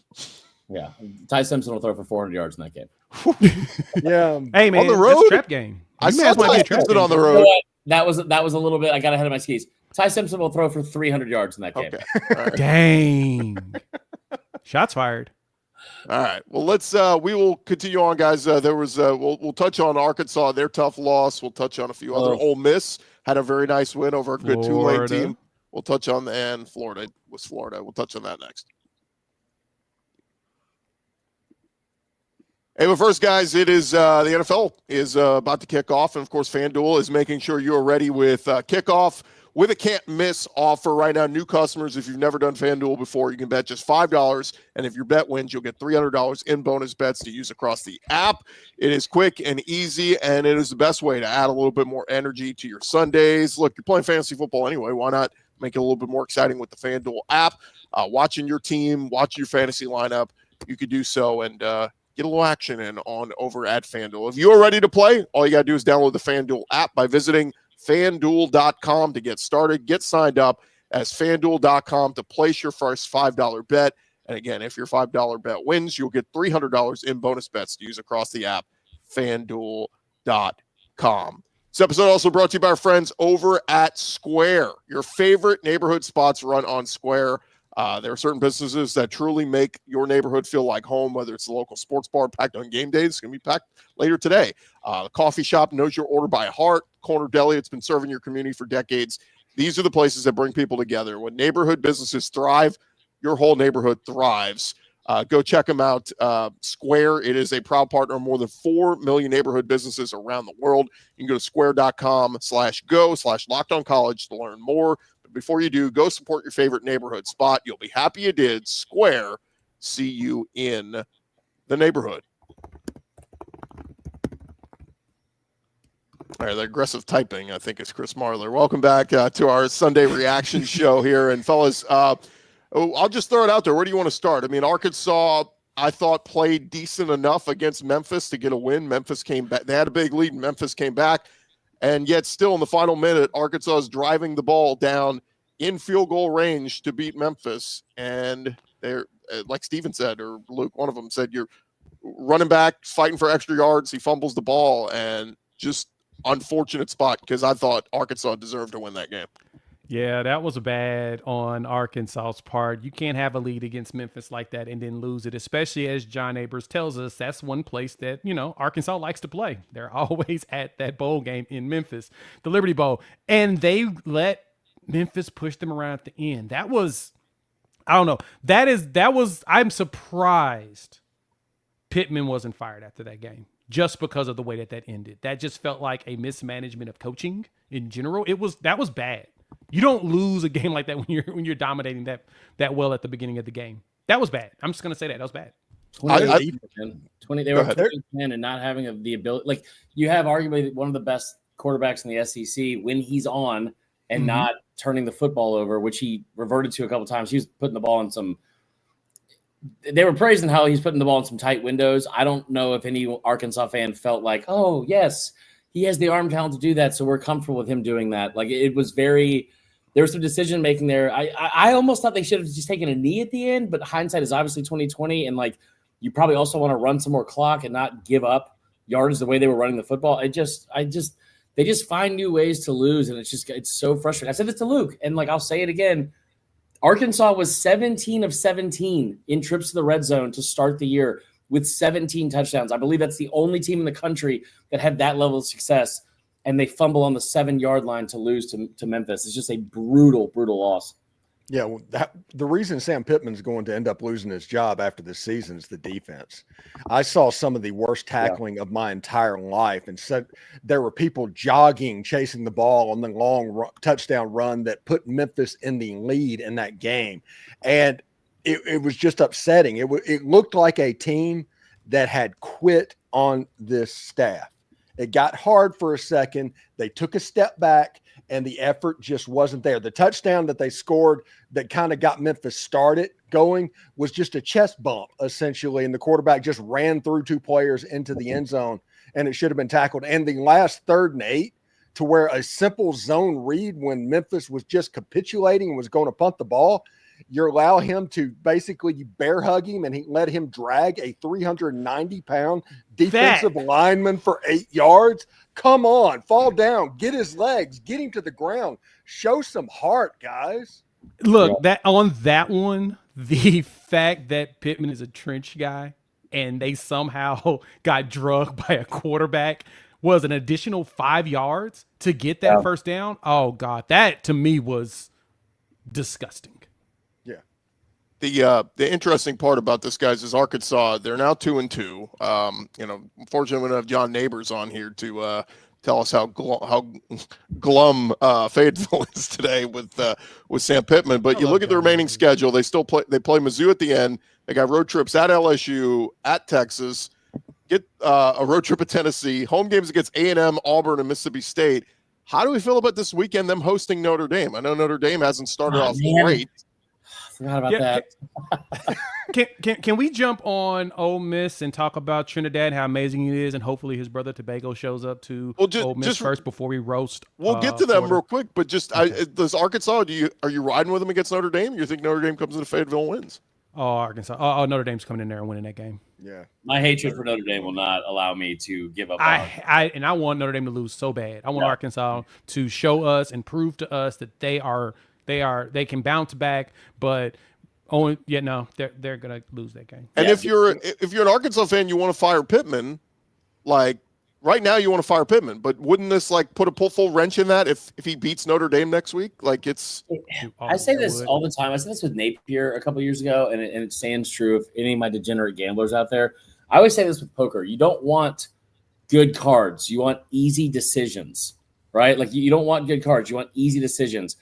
Yeah. Ty Simpson will throw for 400 yards in that game. Yeah. Hey, man, on the road? that's a trap game. I saw Ty Simpson on the You know road. what? That was a little bit. I got ahead of my skis. Ty Simpson will throw for 300 yards in that game. Okay. All right. Dang. Shots fired. All right. Well, we will continue on, guys. We'll touch on Arkansas, their tough loss. We'll touch on a few other. Ole Miss had a very nice win over a good Tulane team. We'll touch on, and Florida was Florida. We'll touch on that next. Hey, but first, guys, it is the NFL is about to kick off, and of course, FanDuel is making sure you are ready with kickoff with a can't-miss offer right now. New customers, if you've never done FanDuel before, you can bet just $5, and if your bet wins, you'll get $300 in bonus bets to use across the app. It is quick and easy, and it is the best way to add a little bit more energy to your Sundays. Look, you're playing fantasy football anyway. Why not make it a little bit more exciting with the FanDuel app? Watching your team, watching your fantasy lineup, you could do so, and get a little action in over at FanDuel. If you are ready to play, all you got to do is download the FanDuel app by visiting FanDuel.com to get started. Get signed up as FanDuel.com to place your first $5 bet. And again, if your $5 bet wins, you'll get $300 in bonus bets to use across the app, FanDuel.com. This episode also brought to you by our friends over at Square. Your favorite neighborhood spots run on Square. There are certain businesses that truly make your neighborhood feel like home, whether it's the local sports bar packed on game days. It's going to be packed later today. The coffee shop knows your order by heart. Corner Deli, it's been serving your community for decades. These are the places that bring people together. When neighborhood businesses thrive, your whole neighborhood thrives. Go check them out. Square, it is a proud partner of more than 4 million neighborhood businesses around the world. You can go to square.com/go/lockedoncollege to learn more. But before you do, go support your favorite neighborhood spot. You'll be happy you did. Square, see you in the neighborhood. All right, the aggressive typing, I think, is Chris Marler. Welcome back to our Sunday reaction show here. And, fellas, I'll just throw it out there. Where do you want to start? I mean, Arkansas, I thought, played decent enough against Memphis to get a win. Memphis came back. They had a big lead, and Memphis came back. And yet still in the final minute, Arkansas is driving the ball down in field goal range to beat Memphis. And they're, like Steven said, or Luke, one of them said, you're running back, fighting for extra yards. He fumbles the ball, and just unfortunate spot because I thought Arkansas deserved to win that game. Yeah, that was bad on Arkansas's part. You can't have a lead against Memphis like that and then lose it, especially as John Abers tells us that's one place that, Arkansas likes to play. They're always at that bowl game in Memphis, the Liberty Bowl, and they let Memphis push them around at the end. That was, I don't know. I'm surprised Pittman wasn't fired after that game just because of the way that ended. That just felt like a mismanagement of coaching in general. That was bad. You don't lose a game like that when you're dominating that well at the beginning of the game. That was bad. I'm just gonna say that was bad. 20. They were 20 and not having the ability. Like, you have arguably one of the best quarterbacks in the SEC when he's on and not turning the football over, which he reverted to a couple times. He was putting the ball in some. They were praising how he's putting the ball in some tight windows. I don't know if any Arkansas fan felt like, oh yes, he has the arm talent to do that, so we're comfortable with him doing that. Like, it was very. There was some decision making there. I almost thought they should have just taken a knee at the end, but hindsight is obviously 2020, and like, you probably also want to run some more clock and not give up yards the way they were running the football. They just find new ways to lose, and it's so frustrating. I said this to Luke, and like, I'll say it again. Arkansas was 17 of 17 in trips to the red zone to start the year with 17 touchdowns. I believe that's the only team in the country that had that level of success, and they fumble on the 7-yard line to lose to Memphis. It's just a brutal, brutal loss. Yeah, well, the reason Sam Pittman's going to end up losing his job after this season is the defense. I saw some of the worst tackling of my entire life, and said there were people jogging, chasing the ball on the long touchdown run that put Memphis in the lead in that game, and it was just upsetting. It looked like a team that had quit on this staff. It got hard for a second. They took a step back, and the effort just wasn't there. The touchdown that they scored that kind of got Memphis started going was just a chest bump, essentially, and the quarterback just ran through two players into the end zone, and it should have been tackled. And the last 3rd and 8, to where a simple zone read when Memphis was just capitulating and was going to punt the ball, you allow him to basically bear hug him, and he let him drag a 390-pound defensive lineman for 8 yards. Come on, fall down, get his legs, get him to the ground. Show some heart, guys. Look, that on that one, the fact that Pittman is a trench guy and they somehow got drugged by a quarterback was an additional 5 yards to get that first down. Oh God, that to me was disgusting. The interesting part about this, guys, is Arkansas. They're now 2-2. Unfortunately, we don't have John Neighbors on here to tell us how glum Fayetteville is today with Sam Pittman. But you look at the remaining schedule; they play Mizzou at the end. They got road trips at LSU, at Texas, get a road trip at Tennessee, home games against A&M, Auburn, and Mississippi State. How do we feel about this weekend? Them hosting Notre Dame. I know Notre Dame hasn't started off great. Forgot about that. Can we jump on Ole Miss and talk about Trinidad, how amazing he is, and hopefully his brother Tobago shows up to Ole Miss first before we roast? We'll get to them real quick, but does Arkansas? Are you riding with them against Notre Dame? You think Notre Dame comes into Fayetteville and wins? Oh, Arkansas! Oh, Notre Dame's coming in there and winning that game. Yeah, my hatred for Notre Dame will not allow me to give up. I want Notre Dame to lose so bad. I want Arkansas to show us and prove to us that they can bounce back, but they're gonna lose that game. And if you're an Arkansas fan, you want to fire Pittman, like right now you want to fire Pittman, but wouldn't this like put a full wrench in that if he beats Notre Dame next week? Like I say this all the time. I said this with Napier a couple years ago, and it stands true of any of my degenerate gamblers out there. I always say this with poker: you don't want good cards, you want easy decisions, right? Like you don't want good cards, you want easy decisions.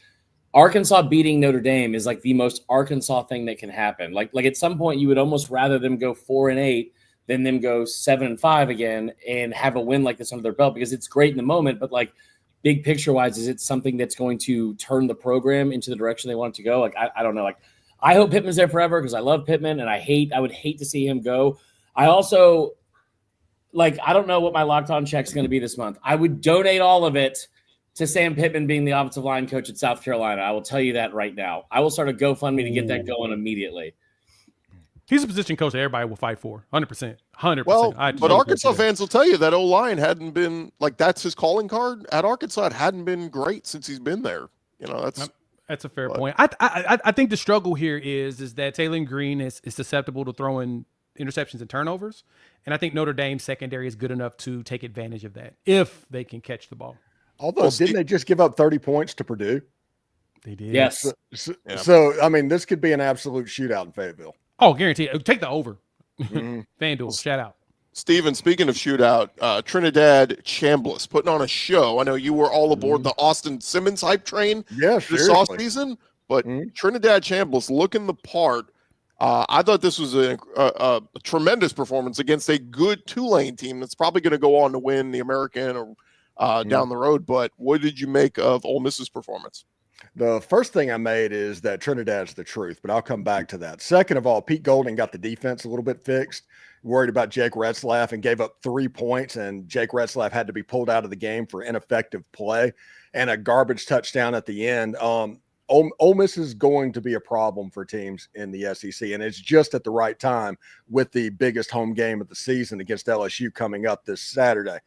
Arkansas beating Notre Dame is like the most Arkansas thing that can happen. Like at some point you would almost rather them go 4-8 than them go 7-5 again and have a win like this under their belt, because it's great in the moment, but like big picture wise, is it something that's going to turn the program into the direction they want it to go? Like, I don't know. Like, I hope Pittman's there forever because I love Pittman and I would hate to see him go. I also I don't know what my locked on check is going to be this month. I would donate all of it to Sam Pittman being the offensive line coach at South Carolina. I will tell you that right now. I will start a GoFundMe to get that going immediately. He's a position coach that everybody will fight for, 100%. 100%. Well, but Arkansas fans will tell you that O-line hadn't been that's his calling card at Arkansas. It hadn't been great since he's been there. That's a fair point. I think the struggle here is that Taylor Green is susceptible to throwing interceptions and turnovers, and I think Notre Dame's secondary is good enough to take advantage of that if they can catch the ball. Although, didn't they just give up 30 points to Purdue? They did. Yes. So, I mean, this could be an absolute shootout in Fayetteville. Oh, guaranteed. Take the over. FanDuel, shout out. Steven, speaking of shootout, Trinidad Chambliss putting on a show. I know you were all aboard the Austin Simmons hype train this offseason, but Trinidad Chambliss looking the part. I thought this was a tremendous performance against a good Tulane team that's probably going to go on to win the American or down the road. But what did you make of Ole Miss's performance? The first thing I made is that Trinidad's the truth, but I'll come back to that. Second of all, Pete Golding got the defense a little bit fixed, worried about Jake Retzlaff, and gave up 3 points, and Jake Retzlaff had to be pulled out of the game for ineffective play and a garbage touchdown at the end. Ole Miss is going to be a problem for teams in the SEC, and it's just at the right time with the biggest home game of the season against LSU coming up this Saturday.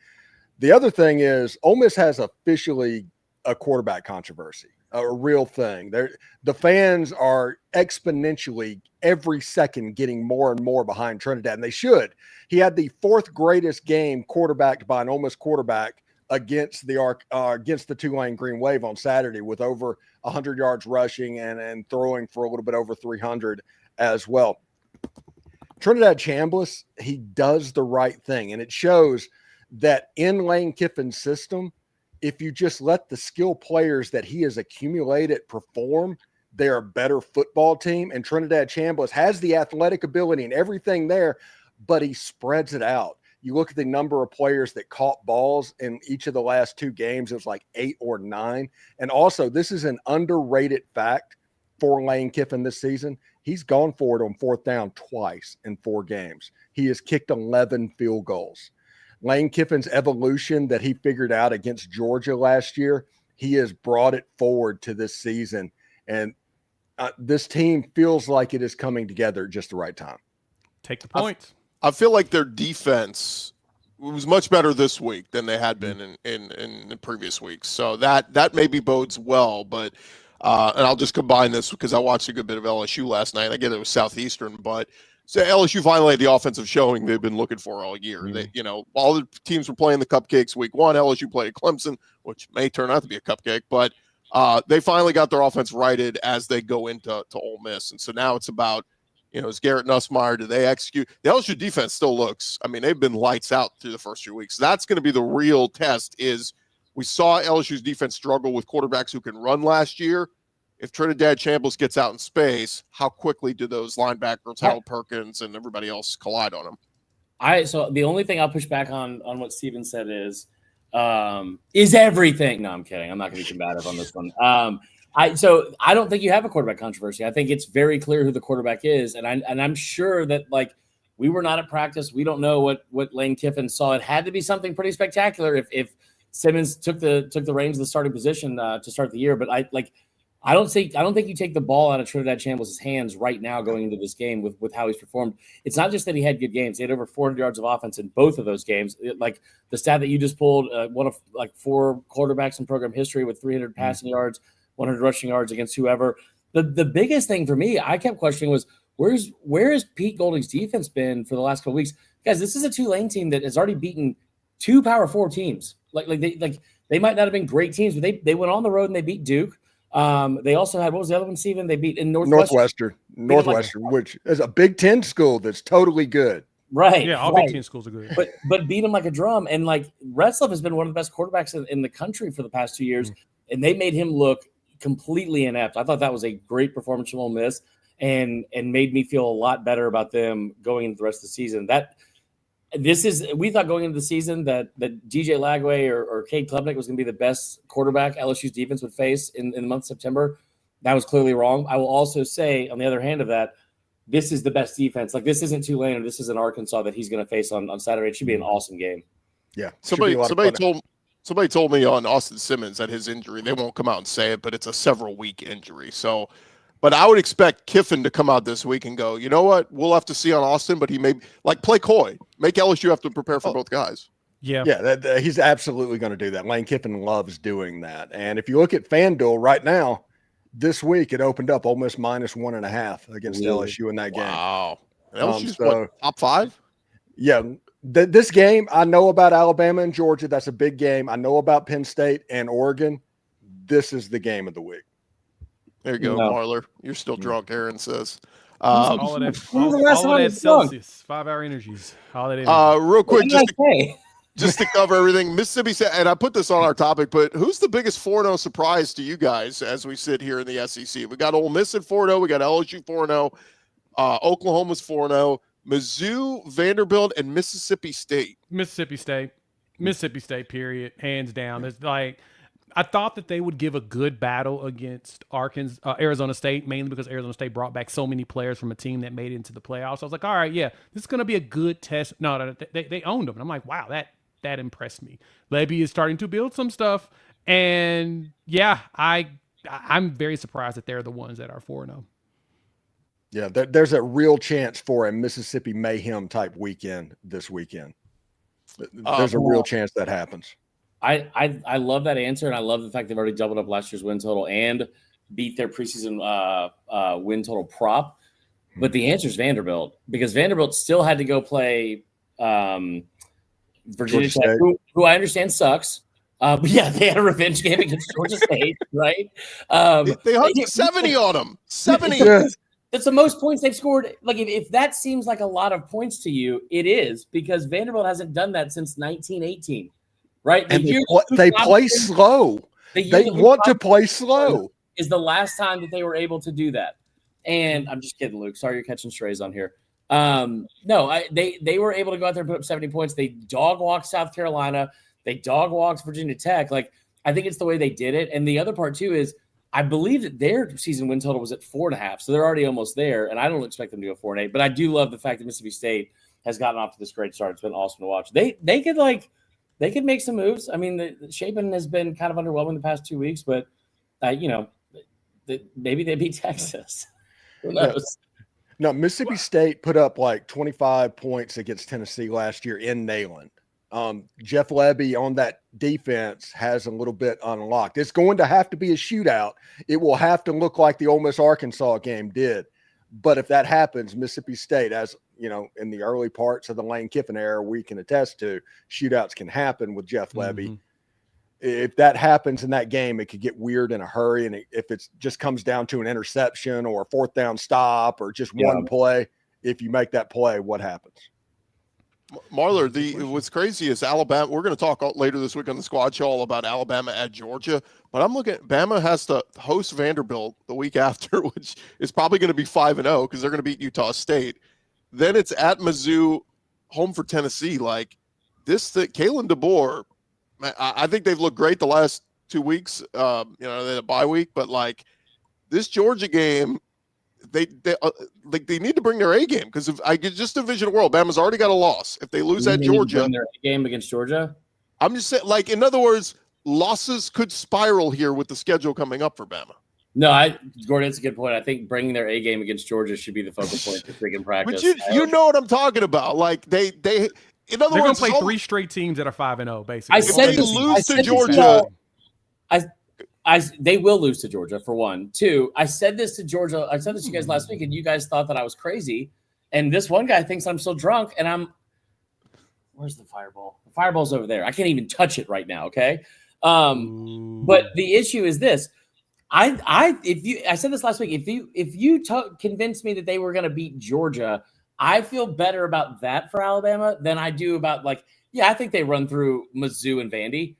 The other thing is Ole Miss has officially a quarterback controversy, a real thing. The fans are exponentially every second getting more and more behind Trinidad, and they should. He had the 4th greatest game quarterbacked by an Ole Miss quarterback against the Tulane Green Wave on Saturday, with over 100 yards rushing and throwing for a little bit over 300 as well. Trinidad Chambliss, he does the right thing, and it shows that in Lane Kiffin's system, if you just let the skill players that he has accumulated perform, they're a better football team. And Trinidad Chambliss has the athletic ability and everything there, but he spreads it out. You look at the number of players that caught balls in each of the last 2 games, it was like 8 or 9. And also, this is an underrated fact for Lane Kiffin this season. He's gone for it on 4th down twice in 4 games. He has kicked 11 field goals. Lane Kiffin's evolution that he figured out against Georgia last year, he has brought it forward to this season. And this team feels like it is coming together at just the right time. Take the points. I feel like their defense was much better this week than they had been in the previous weeks. So that maybe bodes well. But and I'll just combine this because I watched a good bit of LSU last night. I get it was Southeastern, but so LSU finally had the offensive showing they've been looking for all year. They, all the teams were playing the cupcakes week 1. LSU played Clemson, which may turn out to be a cupcake, but they finally got their offense righted as they go into Ole Miss. And so now it's about, is Garrett Nussmeier, do they execute? The LSU defense still looks, they've been lights out through the first few weeks. That's going to be the real test. Is we saw LSU's defense struggle with quarterbacks who can run last year. If Trinidad Chambliss gets out in space, how quickly do those linebackers, Harold Perkins and everybody else, collide on him? So the only thing I'll push back on what Steven said is everything. No, I'm kidding. I'm not going to be combative on this one. So I don't think you have a quarterback controversy. I think it's very clear who the quarterback is, and I'm sure that we were not at practice. We don't know what Lane Kiffin saw. It had to be something pretty spectacular if Simmons took the reins of the starting position to start the year. But I don't think you take the ball out of Trinidad Chambliss' hands right now going into this game with how he's performed. It's not just that he had good games. He had over 400 yards of offense in both of those games. The stat that you just pulled, one of 4 quarterbacks in program history with 300 passing yards, 100 rushing yards against whoever. The biggest thing for me, I kept questioning was, where has Pete Golding's defense been for the last couple of weeks? Guys, this is a Tulane team that has already beaten 2 Power 4 teams. They might not have been great teams, but they went on the road and they beat Duke. They also had, what was the other one, Steven? They beat in Northwestern, which is a Big Ten school that's totally good. Right. Yeah, all Big Ten schools are good. But beat them like a drum. And Retzlaff has been one of the best quarterbacks in the country for the past 2 years, and they made him look completely inept. I thought that was a great performance from Ole Miss and made me feel a lot better about them going into the rest of the season. We thought going into the season that DJ Lagway or Cade Klubnik was going to be the best quarterback LSU's defense would face in the month of September. That was clearly wrong. I will also say, on the other hand of that, this is the best defense. This isn't Tulane or this isn't Arkansas that he's going to face on Saturday. It should be an awesome game. Yeah. Somebody told me on Austin Simmons that his injury, they won't come out and say it, but it's a several-week injury. So, but I would expect Kiffin to come out this week and go, you know what, we'll have to see on Austin, but he may play coy, make LSU have to prepare for both guys. Yeah, he's absolutely going to do that. Lane Kiffin loves doing that. And if you look at FanDuel right now, this week it opened up Ole Miss -1.5 against LSU in that game. Wow. LSU's top 5? Yeah. This game, I know about Alabama and Georgia. That's a big game. I know about Penn State and Oregon. This is the game of the week. There you go, Marler. You're still drunk, Aaron says. All of that Celsius, 5-hour energies. All that real quick, just to cover everything, Mississippi State, and I put this on our topic, but who's the biggest 4-0 surprise to you guys as we sit here in the SEC? We got Ole Miss at 4-0. We got LSU 4-0. Oklahoma's 4-0. Mizzou, Vanderbilt, and Mississippi State. Mississippi State, period. Hands down. It's I thought that they would give a good battle against Arizona State, mainly because Arizona State brought back so many players from a team that made it into the playoffs. I was like, all right, yeah, this is going to be a good test. No, they owned them. And I'm like, wow, that impressed me. Lebby is starting to build some stuff. And, yeah, I'm very surprised that they're the ones that are 4-0. Yeah, there's a real chance for a Mississippi Mayhem type weekend this weekend. There's a real chance that happens. I love that answer, and I love the fact they've already doubled up last year's win total and beat their preseason win total prop. But the answer is Vanderbilt, because Vanderbilt still had to go play Virginia Tech, who I understand sucks. But yeah, they had a revenge game against Georgia State, right? They hung 70 on them. 70. That's the most points they've scored. If that seems like a lot of points to you, it is, because Vanderbilt hasn't done that since 1918, right? And they play slow. They want to play slow. Is the last time that they were able to do that. And I'm just kidding, Luke. Sorry you're catching strays on here. No, they were able to go out there and put up 70 points. They dog walked South Carolina. They dog walked Virginia Tech. Like, I think it's the way they did it. And the other part too is I believe that their season win total was at 4.5, so they're already almost there. And I don't expect them to go 4-8, but I do love the fact that Mississippi State has gotten off to this great start. It's been awesome to watch. They could make some moves. I mean, the Shapen has been kind of underwhelming the past 2 weeks, but maybe they beat Texas. Who knows? No, Mississippi State put up like 25 points against Tennessee last year in Neyland. Jeff Levy on that defense has a little bit unlocked. It's going to have to be a shootout. It will have to look like the Ole Miss Arkansas game did. But if that happens, Mississippi State, as you know, in the early parts of the Lane Kiffin era, we can attest to, shootouts can happen with Jeff Levy. Mm-hmm. If that happens in that game, it could get weird in a hurry. And if it just comes down to an interception or a fourth down stop or just one play, if you make that play, what happens? Marler, what's crazy is Alabama. We're going to talk later this week on the Squad Show all about Alabama at Georgia. But I'm looking at Bama has to host Vanderbilt the week after, which is probably going to be 5-0 because they're going to beat Utah State. Then it's at Mizzou, home for Tennessee. Like this, Kalen DeBoer, I think they've looked great the last 2 weeks. They had a bye week, but like this Georgia game, they need to bring their A game because if I could just envision a world, Bama's already got a loss. If they lose at Georgia, bring their A game against Georgia. I'm just saying, like in other words, losses could spiral here with the schedule coming up for Bama. No, Gordon, that's a good point. I think bringing their A game against Georgia should be the focal point for freaking practice. But you know what I'm talking about. Like they in other words, they're going to play 3 straight teams that are 5-0, basically. I said they lose to Georgia. They will lose to Georgia, for one. 2, I said this to Georgia. I said this to you guys last week, and you guys thought that I was crazy. And this one guy thinks I'm still drunk, and where's the fireball? The fireball's over there. I can't even touch it right now, okay? But the issue is this. I said this last week. If you convinced me that they were going to beat Georgia, I feel better about that for Alabama than I do about I think they run through Mizzou and Vandy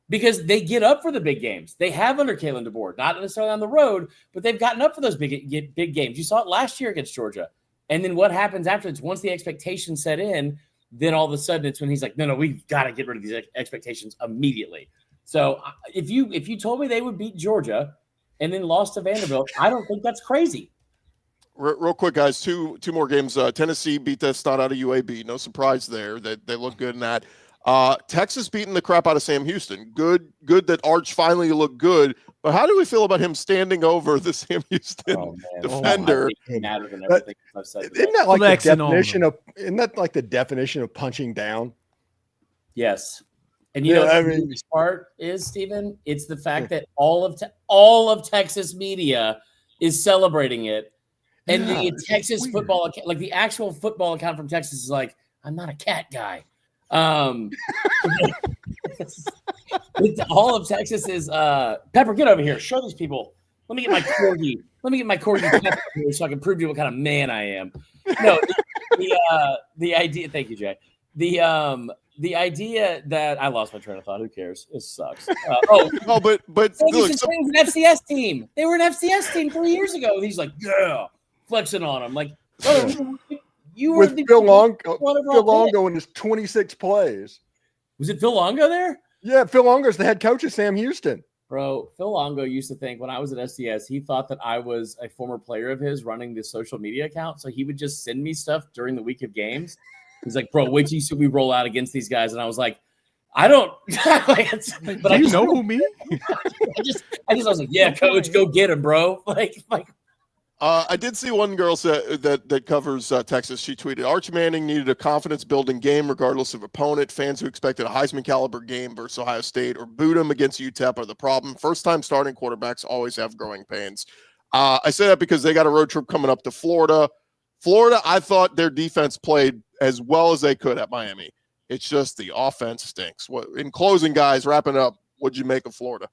because they get up for the big games. They have under Kalen DeBoer, not necessarily on the road, but they've gotten up for those big games. You saw it last year against Georgia. And then what happens afterwards, once the expectations set in, then all of a sudden it's when he's like, no, we've got to get rid of these expectations immediately. So if you told me they would beat Georgia and then lost to Vanderbilt, I don't think that's crazy. Real quick, guys, two more games. Tennessee beat the snot out of UAB. No surprise there. They look good in that. Texas beating the crap out of Sam Houston. Good that Arch finally looked good. But how do we feel about him standing over the Sam Houston defender? Isn't that like the definition of punching down? Yes. And the part is, Stephen, it's the fact that all of Texas media is celebrating it. And the Texas football, like the actual football account from Texas is like, I'm not a cat guy. All of Texas is Pepper, get over here. Show these people. Let me get my corgi. Pepper here so I can prove to you what kind of man I am. No, the idea. Thank you, Jay. The idea that I lost my train of thought. Who cares? It sucks. But look, was an FCS team. They were an FCS team 3 years ago. He's like, yeah, flexing on them. Like, you were with Phil Longo in his 26 plays. Was it Phil Longo there? Yeah, Phil Longo's the head coach of Sam Houston. Bro, Phil Longo used to think when I was at SDS, he thought that I was a former player of his running the social media account. So he would just send me stuff during the week of games. He's like, bro, wait till you see we roll out against these guys. And I was like, I don't. But do you know who me? I was like, yeah, coach, go get him, bro. I did see one girl say that covers Texas. She tweeted, Arch Manning needed a confidence-building game regardless of opponent. Fans who expected a Heisman-caliber game versus Ohio State or boot him against UTEP are the problem. First-time starting quarterbacks always have growing pains. I say that because they got a road trip coming up to Florida. Florida, I thought their defense played as well as they could at Miami. It's just the offense stinks. In closing, guys, wrapping up, what'd you make of Florida?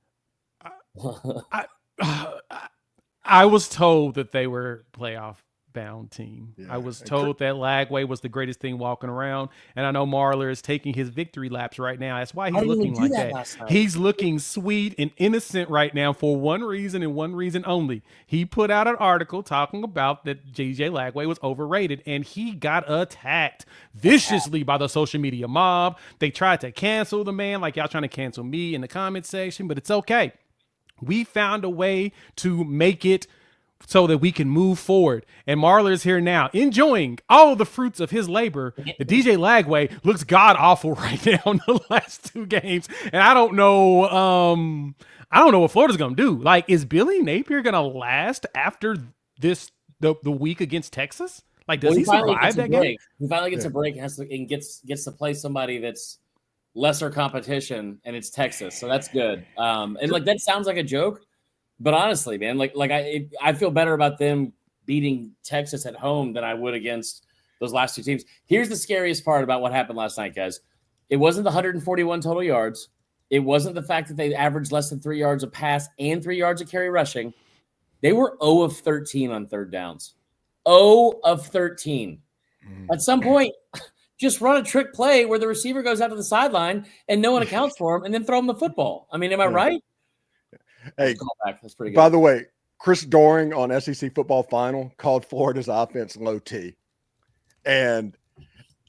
I was told that they were playoff bound team. Yeah. I was told that Lagway was the greatest thing walking around, and I know Marler is taking his victory laps right now. That's why he's looking like that. He's looking sweet and innocent right now for one reason and one reason only. He put out an article talking about that JJ Lagway was overrated, and he got attacked viciously by the social media mob. They tried to cancel the man like y'all trying to cancel me in the comment section, but it's okay. We found a way to make it so that we can move forward. And Marler's here now, enjoying all the fruits of his labor. The DJ Lagway looks god-awful right now in the last 2 games. And I don't know what Florida's going to do. Like, is Billy Napier going to last after the week against Texas? Like, does he survive that game? He finally gets a break and gets to play somebody that's lesser competition, and it's Texas. So that's good. And like, that sounds like a joke. But honestly, man, I feel better about them beating Texas at home than I would against those last 2 teams. Here's the scariest part about what happened last night, guys. It wasn't the 141 total yards. It wasn't the fact that they averaged less than 3 yards a pass and 3 yards of carry rushing. They were 0 of 13 on third downs. 0 of 13. At some point, just run a trick play where the receiver goes out to the sideline and no one accounts for him, and then throw him the football. I mean, am I right? Hey, that's pretty good. by the way, Chris Doering on SEC Football Final called Florida's offense low T. And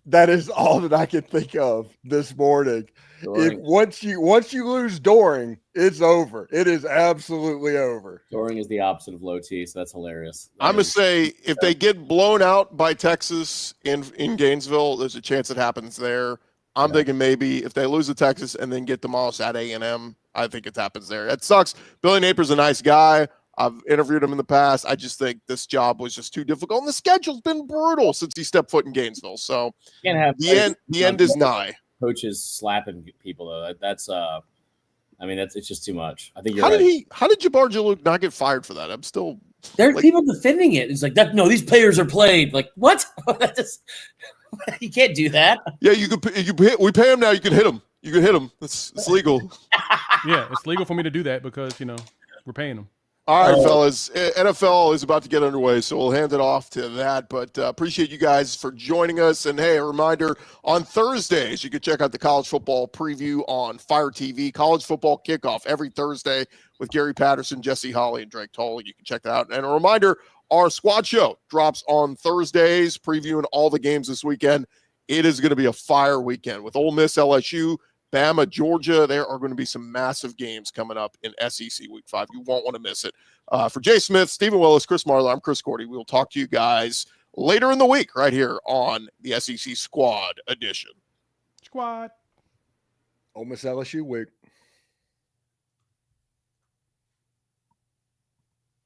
that is all that I can think of this morning. Once you lose Doering, it's over. It is absolutely over. Doering is the opposite of low T, so that's hilarious. I'm going to say if they get blown out by Texas in Gainesville, there's a chance it happens there. I'm thinking maybe if they lose to Texas and then get demolished at A&M, I think it happens there. It sucks. Billy Napier's a nice guy. I've interviewed him in the past. I just think this job was just too difficult. And the schedule's been brutal since he stepped foot in Gainesville. So can't have the end is nigh. Coaches slapping people, though. It's just too much. I think you're How right. How did Jabbar Jaluk not get fired for that? I'm still. There's people defending it. It's like that. No, these players are played. Like what? You can't do that. Yeah, we pay him now. You can hit him. You can hit him. It's legal. Yeah, it's legal for me to do that because we're paying them. All right, fellas. NFL is about to get underway, so we'll hand it off to that. But appreciate you guys for joining us. And, hey, a reminder, on Thursdays, you can check out the college football preview on Fire TV. College football kickoff every Thursday with Gary Patterson, Jesse Holly, and Drake Tolley. You can check that out. And a reminder, our squad show drops on Thursdays, previewing all the games this weekend. It is going to be a fire weekend with Ole Miss, LSU, Bama, Georgia. There are going to be some massive games coming up in SEC Week 5. You won't want to miss it. For Jay Smith, Stephen Willis, Chris Marler, I'm Chris Gordy. We will talk to you guys later in the week right here on the SEC Squad Edition. Squad. Ole Miss LSU week.